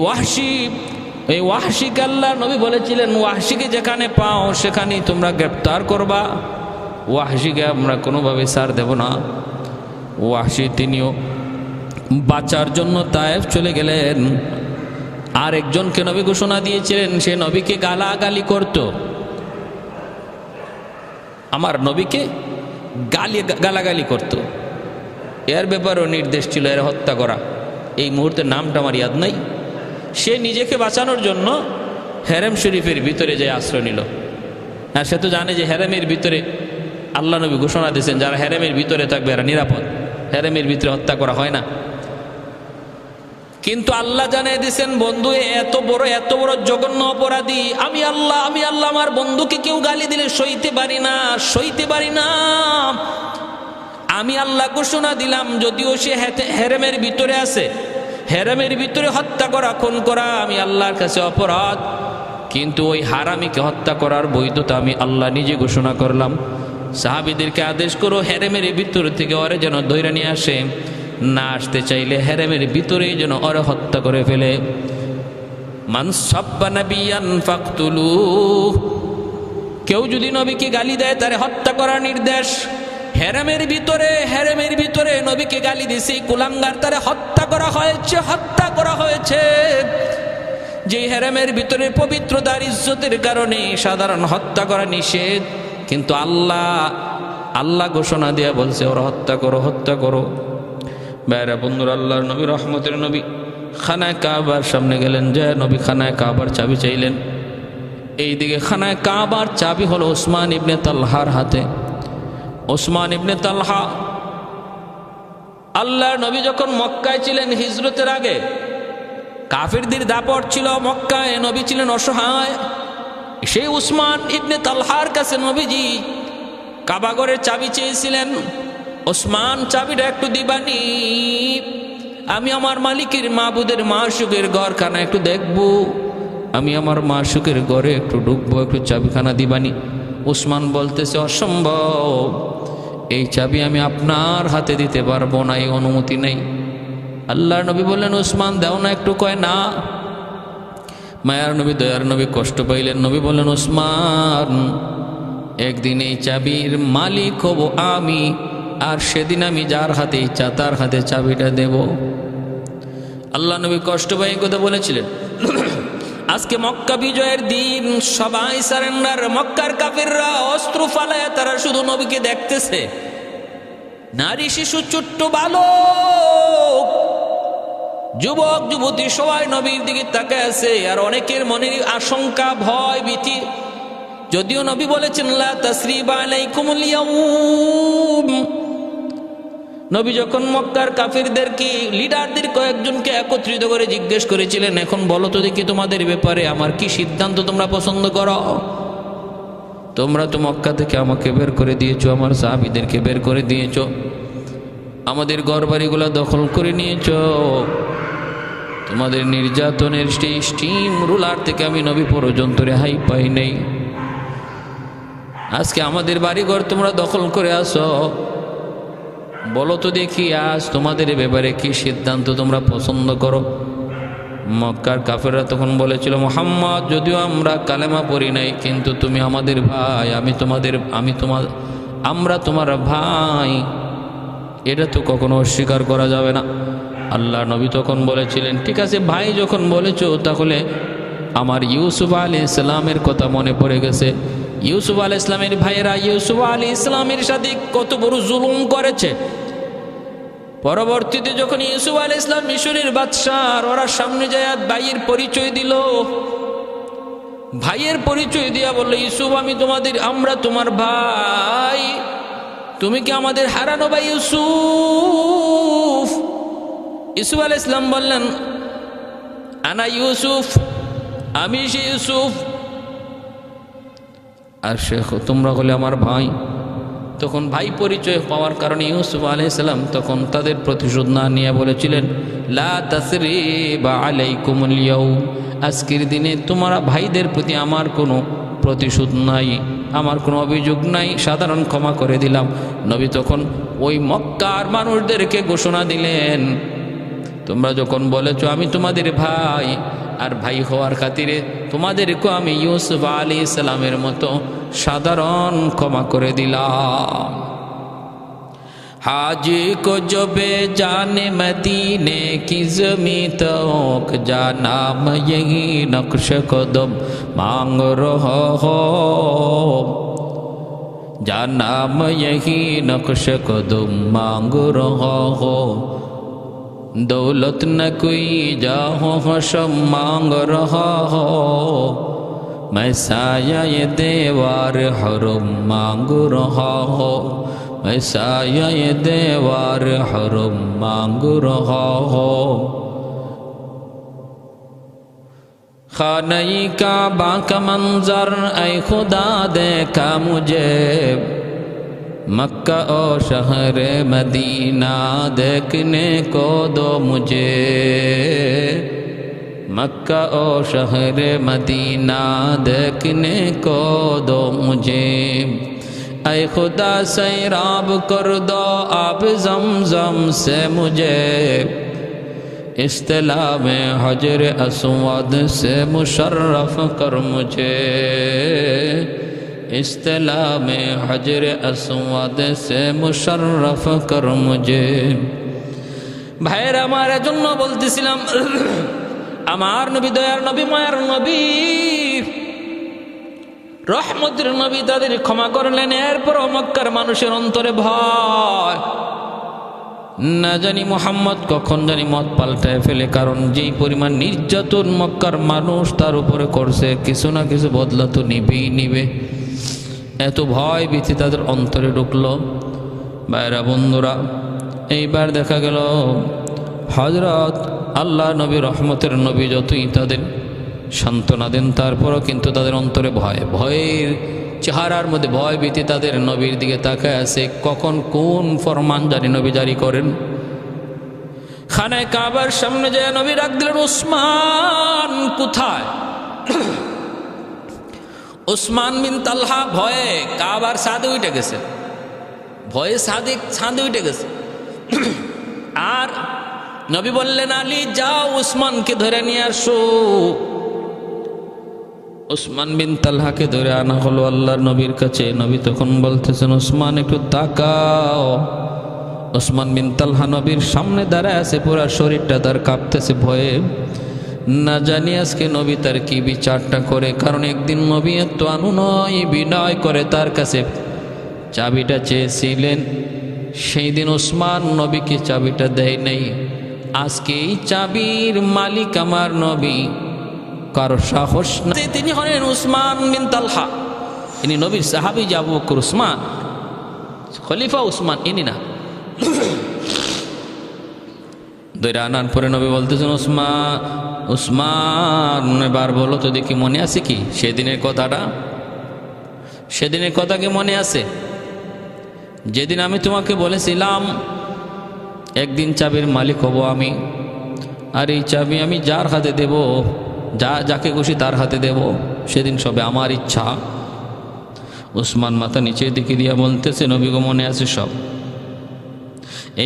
ওয়াহশীকে আল্লাহ নবী বলেছিলেন, ওয়াহশীকে যেখানে পাও সেখানেই তোমরা গ্রেপ্তার করবা, ওয়াহশীকে আমরা কোনোভাবে ছাড় দেব না। ওয়াহশী তিনিও বাঁচার জন্য তায়েফ চলে গেলেন। আর একজনকে নবী ঘোষণা দিয়েছিলেন, সে নবীকে গালাগালি করত, আমার নবীকে গালাগালি করত, এর ব্যাপারেও নির্দেশ ছিল এর হত্যা করা। এই মুহূর্তে নামটা আমার ইয়াদ নাই। সে নিজেকে বাঁচানোর জন্য হেরেম শরীফের ভিতরে যে আশ্রয় নিল। আর সে তো জানে যে হেরেমের ভিতরে আল্লাহ নবী ঘোষণা দিয়েছেন যারা হেরেমের ভিতরে থাকবে এরা নিরাপদ, হেরেমের ভিতরে হত্যা করা হয় না। কিন্তু আল্লাহ জানিয়ে দিয়েছেন, বন্ধু এত বড় জঘন্য অপরাধী আমি আল্লাহ আমার বন্ধুকে কেউ গালি দিলে সইতে পারি না। আমি আল্লাহ ঘোষণা দিলাম, যদিও সে হেরেমের ভিতরে আছে, হেরেমের ভিতরে হত্যা করা, খুন করা আমি আল্লাহর কাছে অপরাধ, কিন্তু ওই হারামিকে হত্যা করার বৈধতা আমি আল্লাহ নিজে ঘোষণা করলাম। সাহাবীদেরকে আদেশ করো হেরেমের ভিতর থেকে ওরে যেন ধইরা নিয়ে আসে, না আসতে চাইলে হেরেমের ভিতরেই যেন ওরে হত্যা করে ফেলে। মান সাব্বা নাবিয়ান ফাকতুলুহ, কেউ যদি নবীকে গালি দেয় তারে হত্যা করার নির্দেশ। হেরেমের ভিতরে নবীকে গালি দিছে কুলাঙ্গার, তারে হত্যা করা হয়েছে। যে হেরেমের ভিতরে পবিত্রতার ইজ্জতের কারণে সাধারণ হত্যা করা নিষেধ, কিন্তু আল্লাহ ঘোষণা দিয়ে বলছে ওরা হত্যা করো। বাইরা বন্ধুর আল্লাহর নবী রহমতের নবী খানায় কাবার সামনে গেলেন, যে নবী খানায় কাবার চাবি চাইলেন। এইদিকে খানায় কাবার চাবি হলো ওসমান ইবনে তালহার হাতে। ওসমান ইবনে তালহা আল্লাহর নবী যখন মক্কায় ছিলেন হিজরতের আগে, কাফিরদের দাপট ছিল মক্কায়, নবী ছিলেন অসহায়। সেই উসমান ইবনে তালহার কাছে নবীজি কাবাগরের চাবি চেয়েছিলেন, ওসমান চাবিটা একটু দিবানি, আমি আমার মালিকের মাবুদের মাশুকের ঘরখানা একটু দেখব, আমি আমার মাশুকের ঘরে একটু ঢুকবো, একটু চাবিখানা দিবানি। উসমান বলতেছে অসম্ভব, এই চাবি আমি আপনার হাতে দিতে পারবো না, এই অনুমতি নেই। আল্লাহর নবী বললেন উসমান দাও না একটু, কয় না। মায়ার নবী দয়ার নবী কষ্ট পাইলেন, নবী বললেন উসমান একদিন এই চাবির মালিক হব আমি, আর সেদিন আমি যার হাতে ইচ্ছা তার হাতে চাবিটা দেব। আল্লাহ নবী কষ্ট পাই কথা বলেছিলেন। আজকে মক্কা বিজয়ের দিন, সবাই সারেন্ডার। মক্কার কাফিররা অস্ত্র ফালায় তারা শুধু নবীকে দেখতেছে, নারী শিশু ছোট্ট বালক যুবক যুবতী সবাই নবীর দিকে তাকায় আছে। আর অনেকের মনের আশঙ্কা ভয় ভীতি, যদিও নবী বলেছেন লা তাসরিবা আলাইকুমুল ইয়াউম। নবী যখন মক্কার কাফিরদেরকে লিডারদের কয়েকজনকে একত্রিত করে জিজ্ঞেস করেছিলেন, এখন বলো তো দেখি তোমাদের ব্যাপারে আমার কি সিদ্ধান্ত তোমরা পছন্দ করো? তোমরা তো মক্কা থেকে আমাকে বের করে দিয়েছো, আমার সাহাবীদেরকে বের করে দিয়েছো, আমাদের ঘরবাড়িগুলো দখল করে নিয়েছো, তোমাদের নির্যাতনের স্টিম রুলার থেকে আমি নবী পর্যন্ত রেহাই পাই নাই। আজকে আমাদের বাড়িঘর তোমরা দখল করে আসো, বলো তো দেখি আজ তোমাদের ব্যাপারে কি সিদ্ধান্ত তোমরা পছন্দ করো? মক্কার কাফেররা তখন বলেছিল, মুহাম্মদ যদিও আমরা কালেমা পড়ি নাই, কিন্তু তুমি আমাদের ভাই, আমরা তোমার ভাই, এটা তো কখনো অস্বীকার করা যাবে না। আল্লাহ নবী তখন বলেছিলেন, ঠিক আছে ভাই যখন বলেছো, তাহলে আমার ইউসুফ আলাইহিস সালামের কথা মনে পড়ে গেছে। ইউসুফ আলাইহিস সালামের ভাইয়েরা ইউসুফ আলাইহিস সালামের সাথে কত বড় জুলুম করেছে। পরবর্তীতে যখন ইউসুফ আলাইহিস সালাম মিশরের বাদশাহ, ওরা সামনে যায় ভাইয়ের পরিচয় দিল, ভাইয়ের পরিচয় দিয়া বলল, ইউসুফ আমরা তোমার ভাই, তুমি কি আমাদের হারানো ভাই ইউসুফ? ইউসুফ আলাইহিস সালাম বললেন, আনা ইউসুফ, আমি সে ইউসুফ, আর শেখ তোমরা হলে আমার ভাই। তখন ভাই পরিচয় পাওয়ার কারণে ইউসুফ আলাইহিস সালাম তখন তাদের প্রতিশোধ না নিয়ে বলেছিলেন, লা তাসরিবা আলাইকুমুল ইয়াউম, আজকের দিনে তোমরা ভাইদের প্রতি আমার কোনো প্রতিশোধ নাই, আমার কোনো অভিযোগ নাই, সাধারণ ক্ষমা করে দিলাম। নবী তখন ওই মক্কার মানুষদেরকে ঘোষণা দিলেন, তোমরা যখন বলেছো আমি তোমাদের ভাই, আর ভাই হওয়ার খাতিরে তোমাদেরকে আমি ইউসুফ আলাইহিস সালামের মতো সাধারণ ক্ষমা করে দিলাম। हाजी को जो बेजाने मदीने की ज़मीं तक जाना, मैं यही नक्श कदम मांग रहा हो, जाना मैं यही नक्श कदम मांग रहा हो, दौलत न कोई जाहो हशम मांग रहा हो, मैं साया ये देवार हरम मांग रहा हो, मैं साया ये देवार हरम मांग रहा हो। खाने काबा का मंजर ऐ खुदा देखा मुझे, मक्का और शहर मदीना देखने को दो मुझे, मक्का और शहर मदीना देखने को दो मुझे, ऐ खुदा सैराब कर दो आप जमजम से मुझे, इस्तिला में हजर अस्वद से मुशर्रफ कर मुझे, इस्तिला में हजर अस्वद से मुशर्रफ कर मुझे। भाईरा हमारे जन्म बोलतेছিলাম, আমার নবী দয়ার নবী মায়ার নবী রহমতের নবী তাদের ক্ষমা করলেন। এরপর মক্কার মানুষের অন্তরে ভয়, না জানি মুহাম্মদ কখন জানি মত পাল্টায় ফেলে, কারণ যেই পরিমাণ নির্যাতন মক্কার মানুষ তার উপরে করছে, কিছু না কিছু বদলা তো নিবেই নিবে। এত ভয় ভীতি তাদের অন্তরে ঢুকলো। ভাইরা বন্ধুরা, এইবার দেখা গেল হযরত আল্লাহ নবী রহমতের নবী যতই তাদের সান্ত্বনা দেন, তারপরও কিন্তু তাদের অন্তরে ভয়ের চেহারার মধ্যে ভয় ভীতি তাদের নবীর দিকে তাকায় আছে। কখন কোন ফরমান জানি নবী জারি করেন। খানায় কাবার সামনে যায় নবী ডাক দিলেন, উসমান কোথায়? উসমান বিন তালহা ভয়ে কাবার ছাদে উঠে গেছে, ভয়ে ছাদে উঠে গেছে। আর নবী বললেন, আলী যাও উসমানকে ধরে নিয়ে আসো। উসমান বিন তালহাকে ধরে আনা হলো আল্লাহর নবীর কাছে। নবী তখন বলতেছেন, উসমান একটু তাকাও। উসমান বিন তালহা নবীর সামনে দাঁড়ায় আছে, পুরা শরীরটা তার কাঁপতেছে ভয়ে। না জানি আজকে নবী তার কি বিচারটা করে, কারণ একদিন নবী এত অনুনয় বিনয় করে তার কাছে চাবিটা চেয়েছিলেন, সেই দিন উসমান নবীকে চাবিটা দেয় নাই। আজকে এই চাবির মালিক আমার নবী, কারো সাহস না। তিনি হলেন উসমান বিন তালহা, ইনি নবীর সাহাবী আবু বকর উসমান, খলিফা উসমান ইনি না। দৈরা আনার পরে নবী বলতেছেন, উসমান এবার বলো তো দেখি মনে আছে কি সেদিনের কথাটা? সেদিনের কথা কি মনে আছে? যেদিন আমি তোমাকে বলেছিলাম একদিন চাবির মালিক হব আমি, আর এই চাবি আমি যার হাতে দেব, যাকে খুশি তার হাতে দেব, সেদিন সবে আমার ইচ্ছা। উসমান মাথা নিচের দিকে দিয়া বলতেছে, নবী গো মনে আছে সব।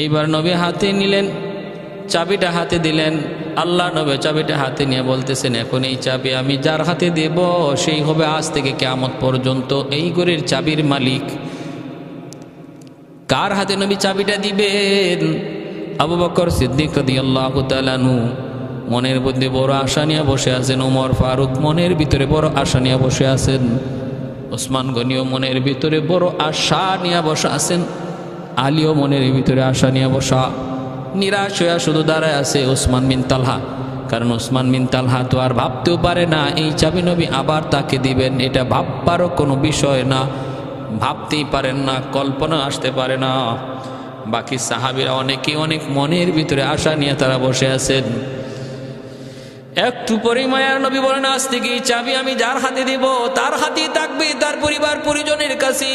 এইবার নবী হাতে নিলেন, চাবিটা হাতে দিলেন। আল্লাহ নবী চাবিটা হাতে নিয়ে বলতেছেন, এখন এই চাবি আমি যার হাতে দেব সেই হবে আজ থেকে কিয়ামত পর্যন্ত এই ঘরের চাবির মালিক। কার হাতে নবী চাবিটা দিবেন? আবু বকর সিদ্দিক রাদিয়াল্লাহু তাআলা আনহু মনের মধ্যে বড় আশা নিয়ে বসে আছেন। ওমর ফারুক মনের ভিতরে বড় আশা নিয়ে বসে আছেন। ওসমান গনিও মনের ভিতরে বড় আশা নিয়ে বসে আছেন। আলীও মনের ভিতরে আশা নিয়ে বসা। নিরাশ হয়ে শুধু দাঁড়ায় আছে ওসমান বিন তালহা, কারণ ওসমান বিন তালহা তো আর ভাবতেও পারে না এই চাবি নবী আবার তাকে দিবেন। এটা ভাববারও কোনো বিষয় না, ভাবতেই পারেন না, কল্পনা আসতে পারে না। বাকি সাহাবীরা অনেকেই অনেক মনের ভিতরে আশা নিয়ে তারা বসে আছেন। একটু পরেই মায়ার নবী বলেন, আজ থেকে এই চাবি আমি যার হাতে দেব তার হাতেই থাকবে, তার পরিবার পরিজনের কাছে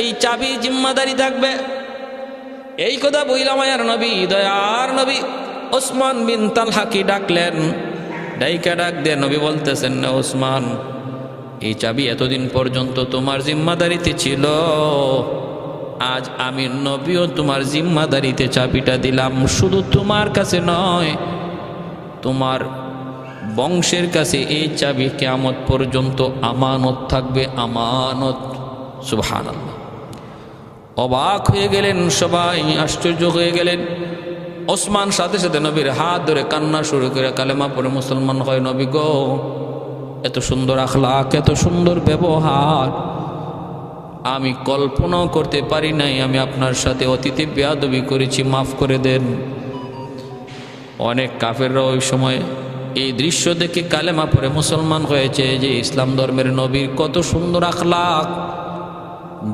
এই চাবি জিম্মাদারি থাকবে। এই কথা বইলা মায়ার নবী, দয়ার নবী ওসমান বিন তালহাকে ডাকলেন। ডাইকা ডাক দিয়ে নবী বলতেছেন, না ওসমান, এই চাবি এতদিন পর্যন্ত তোমার জিম্মাদারিতে ছিল, আজ আমি নবীও তোমার জিম্মাদারিতে চাবিটা দিলাম। শুধু তোমার কাছে নয়, তোমার বংশের কাছে এই চাবি কিয়ামত পর্যন্ত আমানত থাকবে, আমানত। সুবহানাল্লাহ। অবাক হয়ে গেলেন সবাই, আশ্চর্য হয়ে গেলেন। ওসমান সাথে সাথে নবীর হাত ধরে কান্না শুরু করে কালেমা পড়ে মুসলমান হয়। নবী গো, এত সুন্দর আখলাক, এত সুন্দর ব্যবহার আমি কল্পনাও করতে পারি নাই। আমি আপনার সাথে অতীতে বেয়াদবি করেছি, মাফ করে দেন। অনেক কাফেররা ওই সময় এই দৃশ্য দেখে কালেমা পড়ে মুসলমান হয়েছে, যে ইসলাম ধর্মের নবীর কত সুন্দর আখলাক,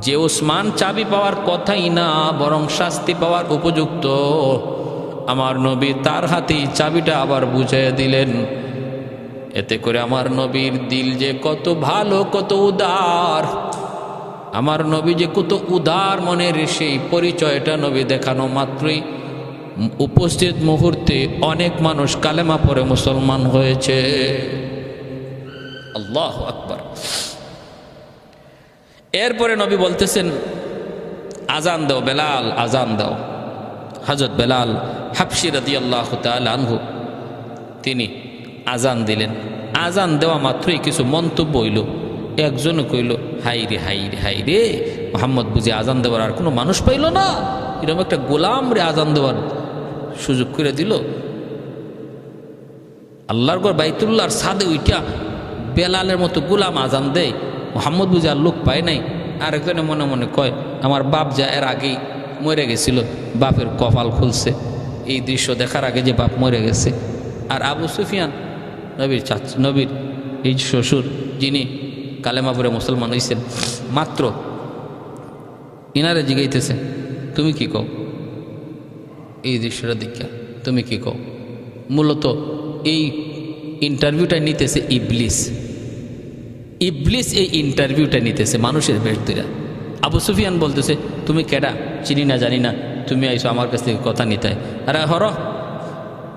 যে ওসমান চাবি পাওয়ার কথাই না বরং শাস্তি পাওয়ার উপযুক্ত, আমার নবী তার হাতেই চাবিটা আবার বুঝিয়ে দিলেন। এতে করে আমার নবীর দিল যে কত ভালো, কত উদার, আমার নবী যে কত উদার মনের, সেই পরিচয়টা নবী দেখানো মাত্রই উপস্থিত মুহূর্তে অনেক মানুষ কালেমা পড়ে মুসলমান হয়েছে। আল্লাহু আকবার। এরপরে নবী বলতেছেন, আজান দাও বেলাল, আজান দাও। হযরত বেলাল হাবশী রাদিয়াল্লাহু তাআলা আনহু তিনি আজান দিলেন। আজান দেওয়া মাত্রই কিছু মন্তব্য হইল। একজন কইল, হাই রে হাই রে হাই রে, মুহাম্মদ বুঝি আজান দেওয়ার আর কোনো মানুষ পাইল না, এরকম একটা গোলাম রে আজান দেওয়ার সুযোগ করে দিল। আল্লাহর ঘর বাইতুল্লাহর ছাদে উইটা বেলালের মতো গোলাম আজান দেয়, মুহাম্মদ বুঝি আর লোক পায় নাই। আরেকজনে মনে মনে কয়, আমার বাপ যা এর আগেই মরে গেছিল, বাপের কপাল খুলছে। এই দৃশ্য দেখার আগে যে বাপ মরে গেছে। আর আবু সুফিয়ান নবীর এই শ্বশুর, যিনি কালেমা পড়ে মুসলমান হয়েছেন মাত্র, ইনারে জিগাইতেছে তুমি কি কও? এই দৃশ্যটা দেখা তুমি কি কও? মূলত এই ইন্টারভিউটা নিতেছে ইবলিস। ইবলিস এই ইন্টারভিউটা নিতেছে মানুষের বেশ দিরা। আবু সুফিয়ান বলতেছে তুমি কেডা? চিনি না, জানি না, তুমি আইসো আমার কাছ থেকে কথা নিতে। আরে হর,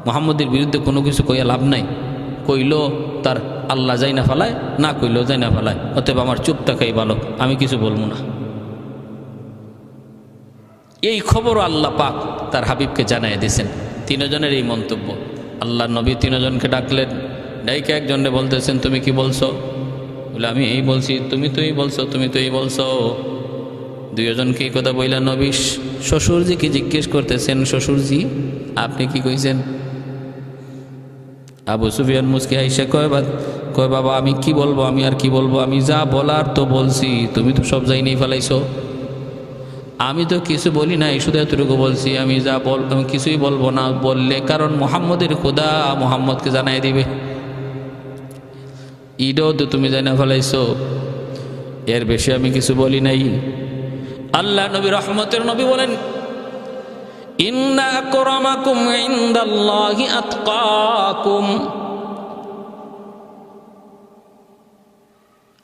মুহাম্মদের বিরুদ্ধে কোনো কিছু কইয়া লাভ নাই। কইলো তার আল্লাহ যাই না ফেলায়, না কইলেও যাই না ফেলায়, অতএব আমার চুপ থাকাই ভালো, আমি কিছু বলবো না। এই খবরও আল্লাহ পাক তার হাবিবকে জানাই দিয়েছেন। তিনজনের এই মন্তব্য। আল্লাহ নবী তিনজনকে ডাকলেন, ডাইকে একজনে বলতেছেন তুমি কি বলছো? বলে আমি এই বলছি। তুমি তো এই বলছো, তুমি তো এই বলছো। দুইজনকে এই কথা বললেন। নবী শ্বশুরজিকে জিজ্ঞেস করতেছেন, শ্বশুরজি আপনি কি কইছেন? আবু সুফিয়ান মুসকি আইসা কয় বাবা আমি কি বলবো, আমি আর কি বলবো, আমি যা বলার তো বলছি, তুমি তো সব যাই নিয়ে ফেলাইছো। আমি তো কিছু বলি নাই, শুধু এতটুকু বলছি আমি আমি কিছুই বলবো না। বললে কারণ মুহাম্মদের খোদা মুহাম্মদকে জানাই দিবে, ইডও তো তুমি জানা ফেলাইছো, এর বেশি আমি কিছু বলি নাই। আল্লাহ নবী রহমতের নবী বলেন ইন্না আকরামাকুম ইনদাল্লাহি আতকাকুম।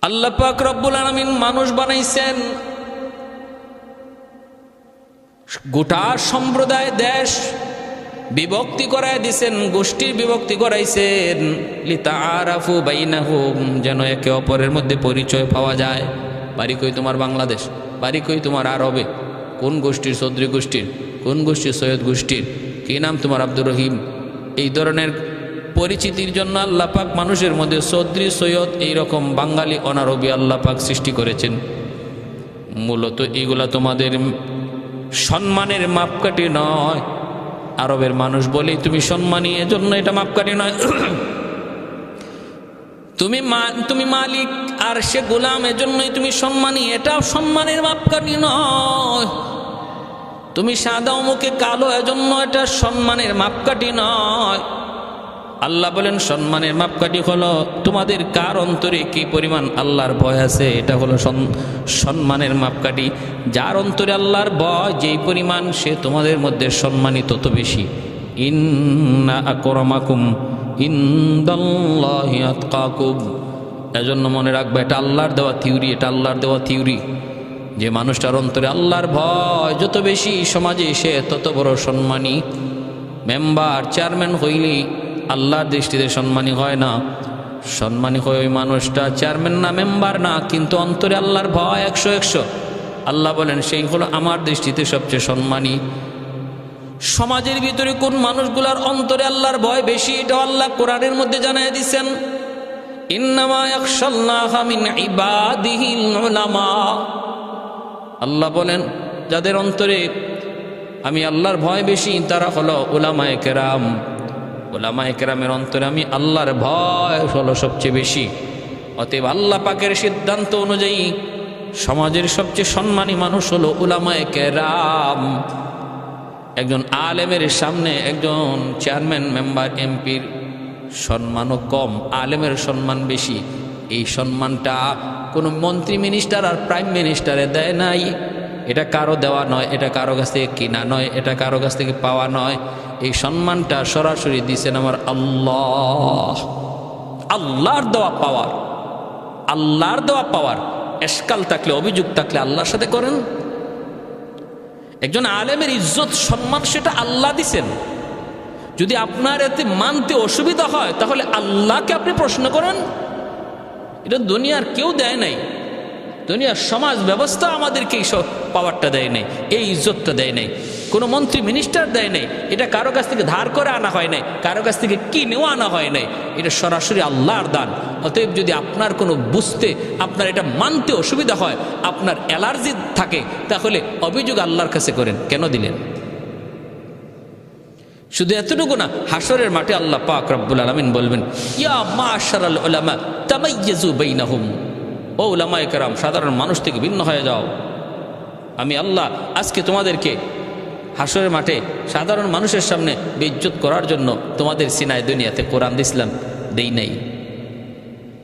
আল্লাহ পাক রব্বুল আলামিন মানুষ বানাইছেন, গোটা সম্প্রদায় দেশ বিভক্তি করায় দিছেন, গোষ্ঠীর বিভক্তি করাইছেন। লিতাআরাফু বাইনাহুম, যেন একে অপরের মধ্যে পরিচয় পাওয়া যায়। বাড়ি কই তোমার বাংলাদেশ, বাড়ি কই তোমার আরবে, কোন গোষ্ঠীর? চৌধুরী গোষ্ঠীর। কোন গোষ্ঠীর? সৈয়দ গোষ্ঠীর। কি নাম তোমার? আব্দুর রহিম। এই ধরনের পরিচিতির জন্য আল্লাহ পাক মানুষের মধ্যে চৌধুরী, সৈয়দ, এইরকম বাঙালি অনারবি আল্লাহ পাক সৃষ্টি করেছেন। মূলত এগুলা তোমাদের সম্মানের মাপকাঠি নয়। আরবের মানুষ বলেই তুমি সম্মানী, এজন্য এটা মাপকাঠি নয়। তুমি মালিক আর সে গোলাম, এজন্যই তুমি সম্মানী, এটা সম্মানের মাপকাঠি নয়। তুমি সাদা মুখে কালো, এজন্য এটা সম্মানের মাপকাঠি নয়। আল্লাহ বলেন সম্মানের মাপকাঠি হলো তোমাদের কার অন্তরে কি পরিমাণ আল্লাহর ভয় আছে, এটা হলো সম্মানের মাপকাঠি। যার অন্তরে আল্লাহর ভয় যেই পরিমাণ, সে তোমাদের মধ্যে সম্মানিত তত বেশি। ইন্না আকরামাকুম ইনদাল্লাহি আতকাকুম। এজন্য মনে রাখবে, এটা আল্লাহর দেওয়া থিওরি, এটা আল্লাহর দেওয়া থিওরি। যে মানুষটার অন্তরে আল্লাহর ভয় যত বেশি, সমাজে সে তত বড় সম্মানী। মেম্বার, চেয়ারম্যান হইলেই আল্লাহর দৃষ্টিতে সম্মানী হয় না। সম্মানী হয় ওই মানুষটা, চেয়ারম্যান না, মেম্বার না, কিন্তু অন্তরে আল্লাহর ভয় 100। আল্লাহ বলেন সেই হলো আমার দৃষ্টিতে সবচেয়ে সম্মানী। সমাজের ভিতরে কোন মানুষগুলার অন্তরে আল্লাহর ভয় বেশি, এটা আল্লাহ কোরআনের মধ্যে জানায় দিয়েছেন। ইন্নামা ইয়াখশাল্লাহা মিন ইবাদিহিল উলামা। আল্লাহ বলেন যাদের অন্তরে আমি আল্লাহর ভয় বেশি, তারা হলো উলামায়ে কেরাম। উলামায়ে কেরামের অন্তরে আমি আল্লাহর ভয় হলো সবচেয়ে বেশি। অতএব আল্লাহ পাকের সিদ্ধান্ত অনুযায়ী সমাজের সবচেয়ে সম্মানী মানুষ হলো উলামায়ে কেরাম। একজন আলেমের সামনে একজন চেয়ারম্যান, মেম্বার, এমপির সম্মানও কম, আলেমের সম্মান বেশি। এই সম্মানটা কোনো মন্ত্রী, মিনিস্টার আর প্রাইম মিনিস্টারে দেয় নাই। এটা কারো দেওয়া নয়, এটা কারো কাছ থেকে কিনা নয়, এটা কারো কাছ থেকে পাওয়া নয়। এই সম্মানটা সরাসরি দিয়েছেন আমার আল্লাহ। আল্লাহর দেওয়া পাওয়ার, আল্লাহর দেওয়া পাওয়ার। এসকাল থাকলে, অভিযোগ থাকলে আল্লাহর সাথে করেন। একজন আলেমের ইজ্জত সম্মান সেটা আল্লাহ দিছেন। যদি আপনার এতে মানতে অসুবিধা হয়, তাহলে আল্লাহকে আপনি প্রশ্ন করেন। এটা দুনিয়ার কেউ দেয় নাই, দুনিয়ার সমাজ ব্যবস্থা আমাদেরকে এই সব পাওয়ারটা দেয় নাই, এই ইজ্জতটা দেয় নাই। কোনো মন্ত্রী, মিনিস্টার দেয় নাই। এটা কারো কাছ থেকে ধার করে আনা হয় নাই, কারো কাছ থেকে কিনেও আনা হয় নাই। এটা সরাসরি আল্লাহর দান। অতএব যদি আপনার কোনো বুঝতে, আপনার এটা মানতে অসুবিধা হয়, আপনার অ্যালার্জি থাকে, তাহলে অভিযোগ আল্লাহর কাছে করেন, কেন দিলেন। শুধু এতটুকু না, হাসরের মাঠে আল্লাহ পাক রব্বুল আলামিন বলবেন, ইয়া মাশারাল উলামা তামাইয়াজু বাইনাহুম। ও উলামায়ে কেরাম, সাধারণ মানুষ থেকে ভিন্ন হয়ে যাও। আমি আল্লাহ আজকে তোমাদেরকে হাসরের মাঠে সাধারণ মানুষের সামনে বেইজ্জত করার জন্য তোমাদের সিনায় দুনিয়াতে কোরআন দিছিলাম, দেই নাই।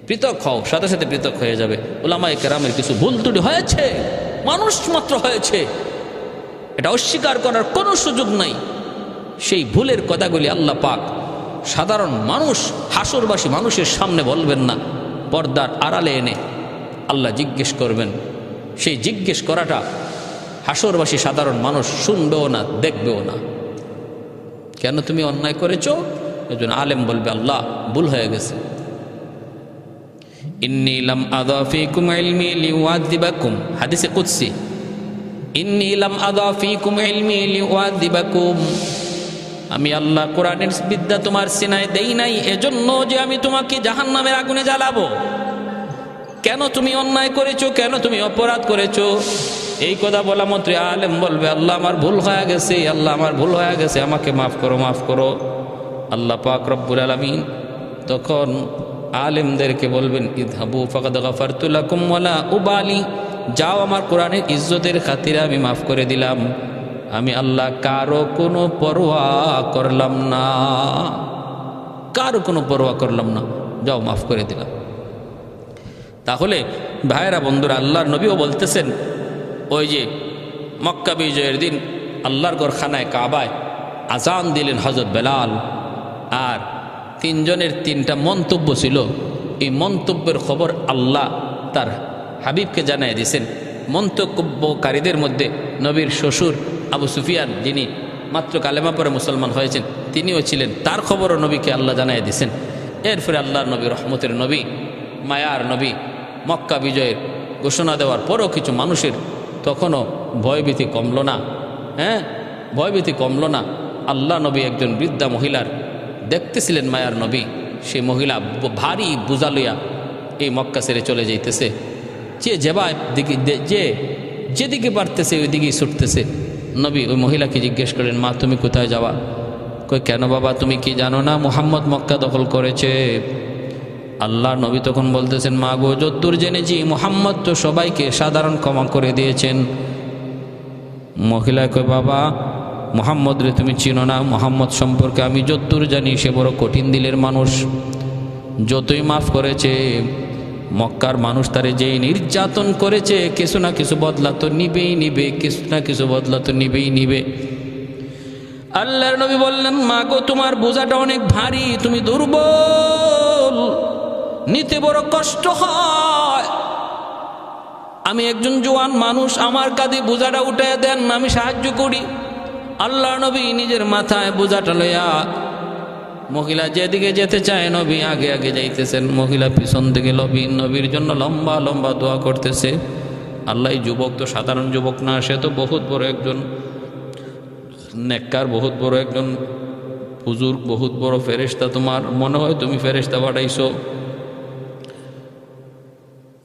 পৃথক হও, সাথে সাথে পৃথক হয়ে যাবে। উলামায়ে কেরামের কিছু ভুল ত্রুটি হয়েছে, মানুষ মাত্র হয়েছে, এটা অস্বীকার করার কোনো সুযোগ নাই। সেই ভুলের কথাগুলি আল্লাহ পাক সাধারণ মানুষ, হাসরবাসী মানুষের সামনে বলবেন না, পর্দার আড়ালে এনে আল্লাহ জিজ্ঞেস করবেন। সেই জিজ্ঞেস করাটা হাসরবাসী সাধারণ মানুষ শুনবেও না, দেখবেও না। কেন তুমি অন্যায় করেছো? একজন আলেম বলবে আল্লাহ ভুল হয়ে গেছে। ইন্নী লাম আযা ফীকুম ইলমি লিউআযিবাকুম, হাদিসে কুদসি, ইন্নী লাম আযা ফীকুম ইলমি লিউআযিবাকুম, আমি আল্লাহ কোরআনের বিদ্যা তোমার সিনায় দেই নাই এজন্য যে আমি তোমাকে জাহান্নামের আগুনে জ্বালাবো। কেন তুমি অন্যায় করেছো, কেন তুমি অপরাধ করেছো? এই কথা বলা মাত্র আলেম বলবে আল্লাহ আমার ভুল হয়ে গেছে, আল্লাহ আমার ভুল হয়ে গেছে, আমাকে মাফ করো, মাফ করো। আল্লাহ পাক রব্বুল আলামিন তখন আলেমদেরকে বলবেন ইযহাবু ফাকাদ গাফারতু লাকুম ওয়ালা উবালি, যাও আমার কোরআনের ইজ্জতের খাতিরে আমি মাফ করে দিলাম, আমি আল্লাহ কারো কোনো পরোয়া করলাম না, কারো কোনো পরোয়া করলাম না, যাও মাফ করে দিলাম। তাহলে ভাইয়েরা বন্ধুরা, আল্লাহর নবীও বলতেছেন, ওই যে মক্কা বিজয়ের দিন আল্লাহর ঘরখানায় কাবায় আজান দিলেন হযরত বেলাল, আর তিনজনের তিনটা মন্তব্য ছিল। এই মন্তব্যের খবর আল্লাহ তার হাবিবকে জানাই দিয়েছেন। মন্তব্যকারীদের মধ্যে নবীর শ্বশুর আবু সুফিয়ান, যিনি মাত্র কালেমা পরে মুসলমান হয়েছেন, তিনিও ছিলেন, তার খবরও নবীকে আল্লাহ জানাই দিয়েছেন। এরপরে আল্লাহর নবী, রহমতের নবী, মায়ার নবী, মক্কা বিজয়ের ঘোষণা দেওয়ার পরও কিছু মানুষের তখনও ভয়ভীতি কমল না। ভয়ভীতি কমল না। আল্লাহ নবী একজন বৃদ্ধা মহিলার দেখতেছিলেন, মায়ার নবী, সেই মহিলা ভারী বোঝা লইয়া এই মক্কা ছেড়ে চলে যাইতেছে। যে যেদিকে পারতেছে ওই দিকেই ছুটতেছে। নবী ওই মহিলাকে জিজ্ঞেস করেন, মা তুমি কোথায় যাওয়া? কই কেন বাবা, তুমি কি জানো না মুহাম্মদ মক্কা দখল করেছে? আল্লাহ নবী তখন বলতেছেন, মা গো, যদ্দূর জেনেছি মুহাম্মদ তো সবাইকে সাধারণ ক্ষমা করে দিয়েছেন। মহিলা কয়, বাবা মুহাম্মদ রে তুমি চিনো না, মুহাম্মদ সম্পর্কে আমি যদ্দূর জানি সে বড় কঠিন দিলের মানুষ, যতই মাফ করেছে মক্কার মানুষ তারে যেই নির্যাতন করেছে কিছু না কিছু বদলা তো নিবেই নিবে, কিছু না কিছু বদলা তো নিবেই নিবে। আল্লাহর নবী বললেন, মা গো, তোমার বোঝাটা অনেক ভারী, তুমি দুর্বল, নিতে বড় কষ্ট হয়। আমি একজন জোয়ান মানুষ, আমার কাঁধে বোঝাটা উঠে দেন, আমি সাহায্য করি। আল্লাহ নবী নিজের মাথায় বোঝাটা লইয়া, মহিলা যেদিকে যেতে চায় নবী আগে আগে যাইতেছেন, মহিলা পিছন থেকে নবীর জন্য লম্বা লম্বা দোয়া করতেছে। আল্লাহ, এই যুবক তো সাধারণ যুবক না, সে তো বহুত বড় একজন নেককার, বহুত বড় একজন হুজুর, বহুত বড় ফেরেশতা, তোমার মনে হয় তুমি ফেরেশতা পাঠাইছো।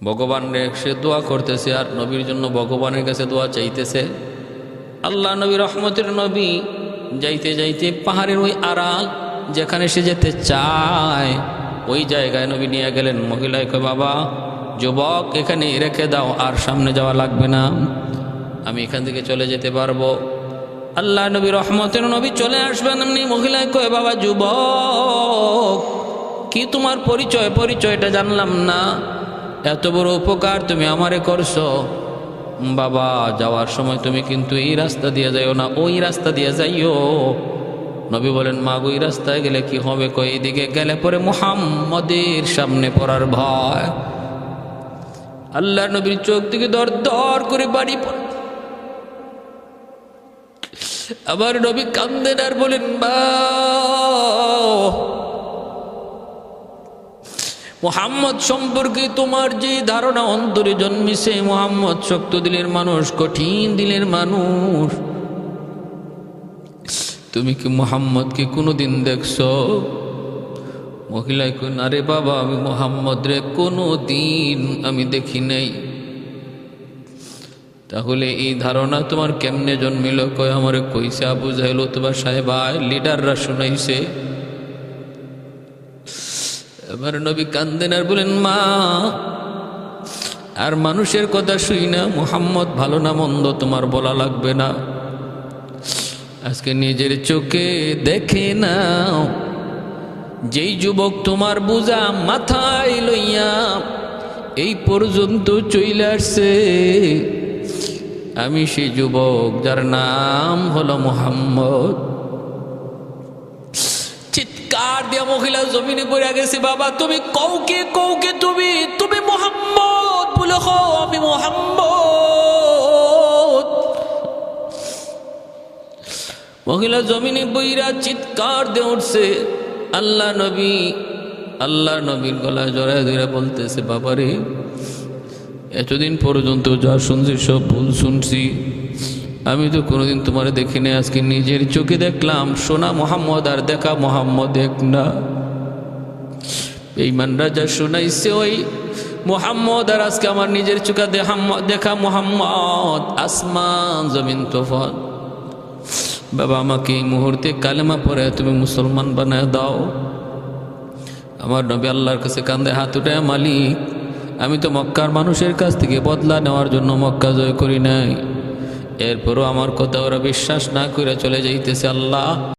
ভগবান সে দোয়া করতেছে আর নবীর জন্য ভগবানের কাছে দোয়া চাইতেছে। আল্লাহ নবী, রহমতের নবী, যাইতে যাইতে পাহাড়ের ওই আড়াল যেখানে সে যেতে চায় ওই জায়গায় নবী নিয়ে গেলেন। মহিলায় কয়, বাবা যুবক এখানে রেখে দাও, আর সামনে যাওয়া লাগবে না, আমি এখান থেকে চলে যেতে পারবো। আল্লাহ নবী, রহমতের নবী চলে আসবেন এমনি। মহিলায় কয়, বাবা যুবক, কি তোমার পরিচয়? পরিচয়টা জানলাম না, এত বড় উপকার তুমি আমারে করছো। বাবা যাওয়ার সময় তুমি কিন্তু এই রাস্তা দিয়ে যাইও না, ওই রাস্তা দিয়ে যাইও। নবী বলেন, মা গো, এই রাস্তায় গেলে কি হবে? কই এইদিকে গেলে পরে মুহাম্মদের সামনে পড়ার ভয়। আল্লাহ নবীর চোখ দিকে দর দর করে বাড়ি পড়ে। আবার নবী কান্দেন আর বলেন, বা মুহাম্মদ সম্পর্কে তোমার যে ধারণা অন্তরে জন্মিছে, মুহাম্মদ শক্ত দিলের মানুষ, কঠিন দিলের মানুষ, তুমি কি মুহাম্মদকে কোনোদিন দেখছো? মহিলায় কই, আরে বাবা, আমি মুহাম্মদ রে কোনোদিন আমি দেখি নাই। তাহলে এই ধারণা তোমার কেমনে জন্মিল? কয়, আমারে কইছে আবু জাহেল, উতবা সাহেবা, লিডাররা শুনাইছে। এবার নবী কান্দেন আর বলেন, মা আর মানুষের কথা শুই না মুহাম্মদ ভালো না মন্দ তোমার বলা লাগবে না। আজকে নিজের চোখে দেখে নাও, যেই যুবক তোমার বোঝা মাথায় লইয়া এই পর্যন্ত চলে আসছে, আমি সেই যুবক যার নাম হলো মুহাম্মদ। চিৎকার দিয়া মহিলা জমিনে পড়ে গেছে, বাবা তুমি কৌকে কৌকে তুমি তুমি মুহাম্মদ বলে হও, আমি মুহাম্মদ। মহিলা জমিনে বইরা চিৎকার দিয়ে উঠছে। আল্লাহ নবীর গলায় জড়ায় ধরে বলতেছে, বাবারে এতদিন পর্যন্ত যা শুনছি সব ভুল শুনছি, আমি তো কোনোদিন তোমার দেখিনি, আজকে নিজের চোখে দেখলাম। শোনা মোহাম্মদ আর দেখা মোহাম্মদ এক না। বেঈমানরা যা শোনাইছে ওই মোহাম্মদ আর আজকে আমার নিজের চোখে দেখা মোহাম্মদ, আসমান জমিন তফাৎ। বাবা আমাকে এই মুহূর্তে কালেমা পড়ে তুমি মুসলমান বানায় দাও। আমার নবী আল্লাহর কাছে কান্দে হাত উঠায়, মালিক আমি তো মক্কার মানুষের কাছ থেকে বদলা নেওয়ার জন্য মক্কা জয় করি নাই, এরপরও আমার কথা ওরা বিশ্বাস না করে চলে যাইতেছে। আল্লাহ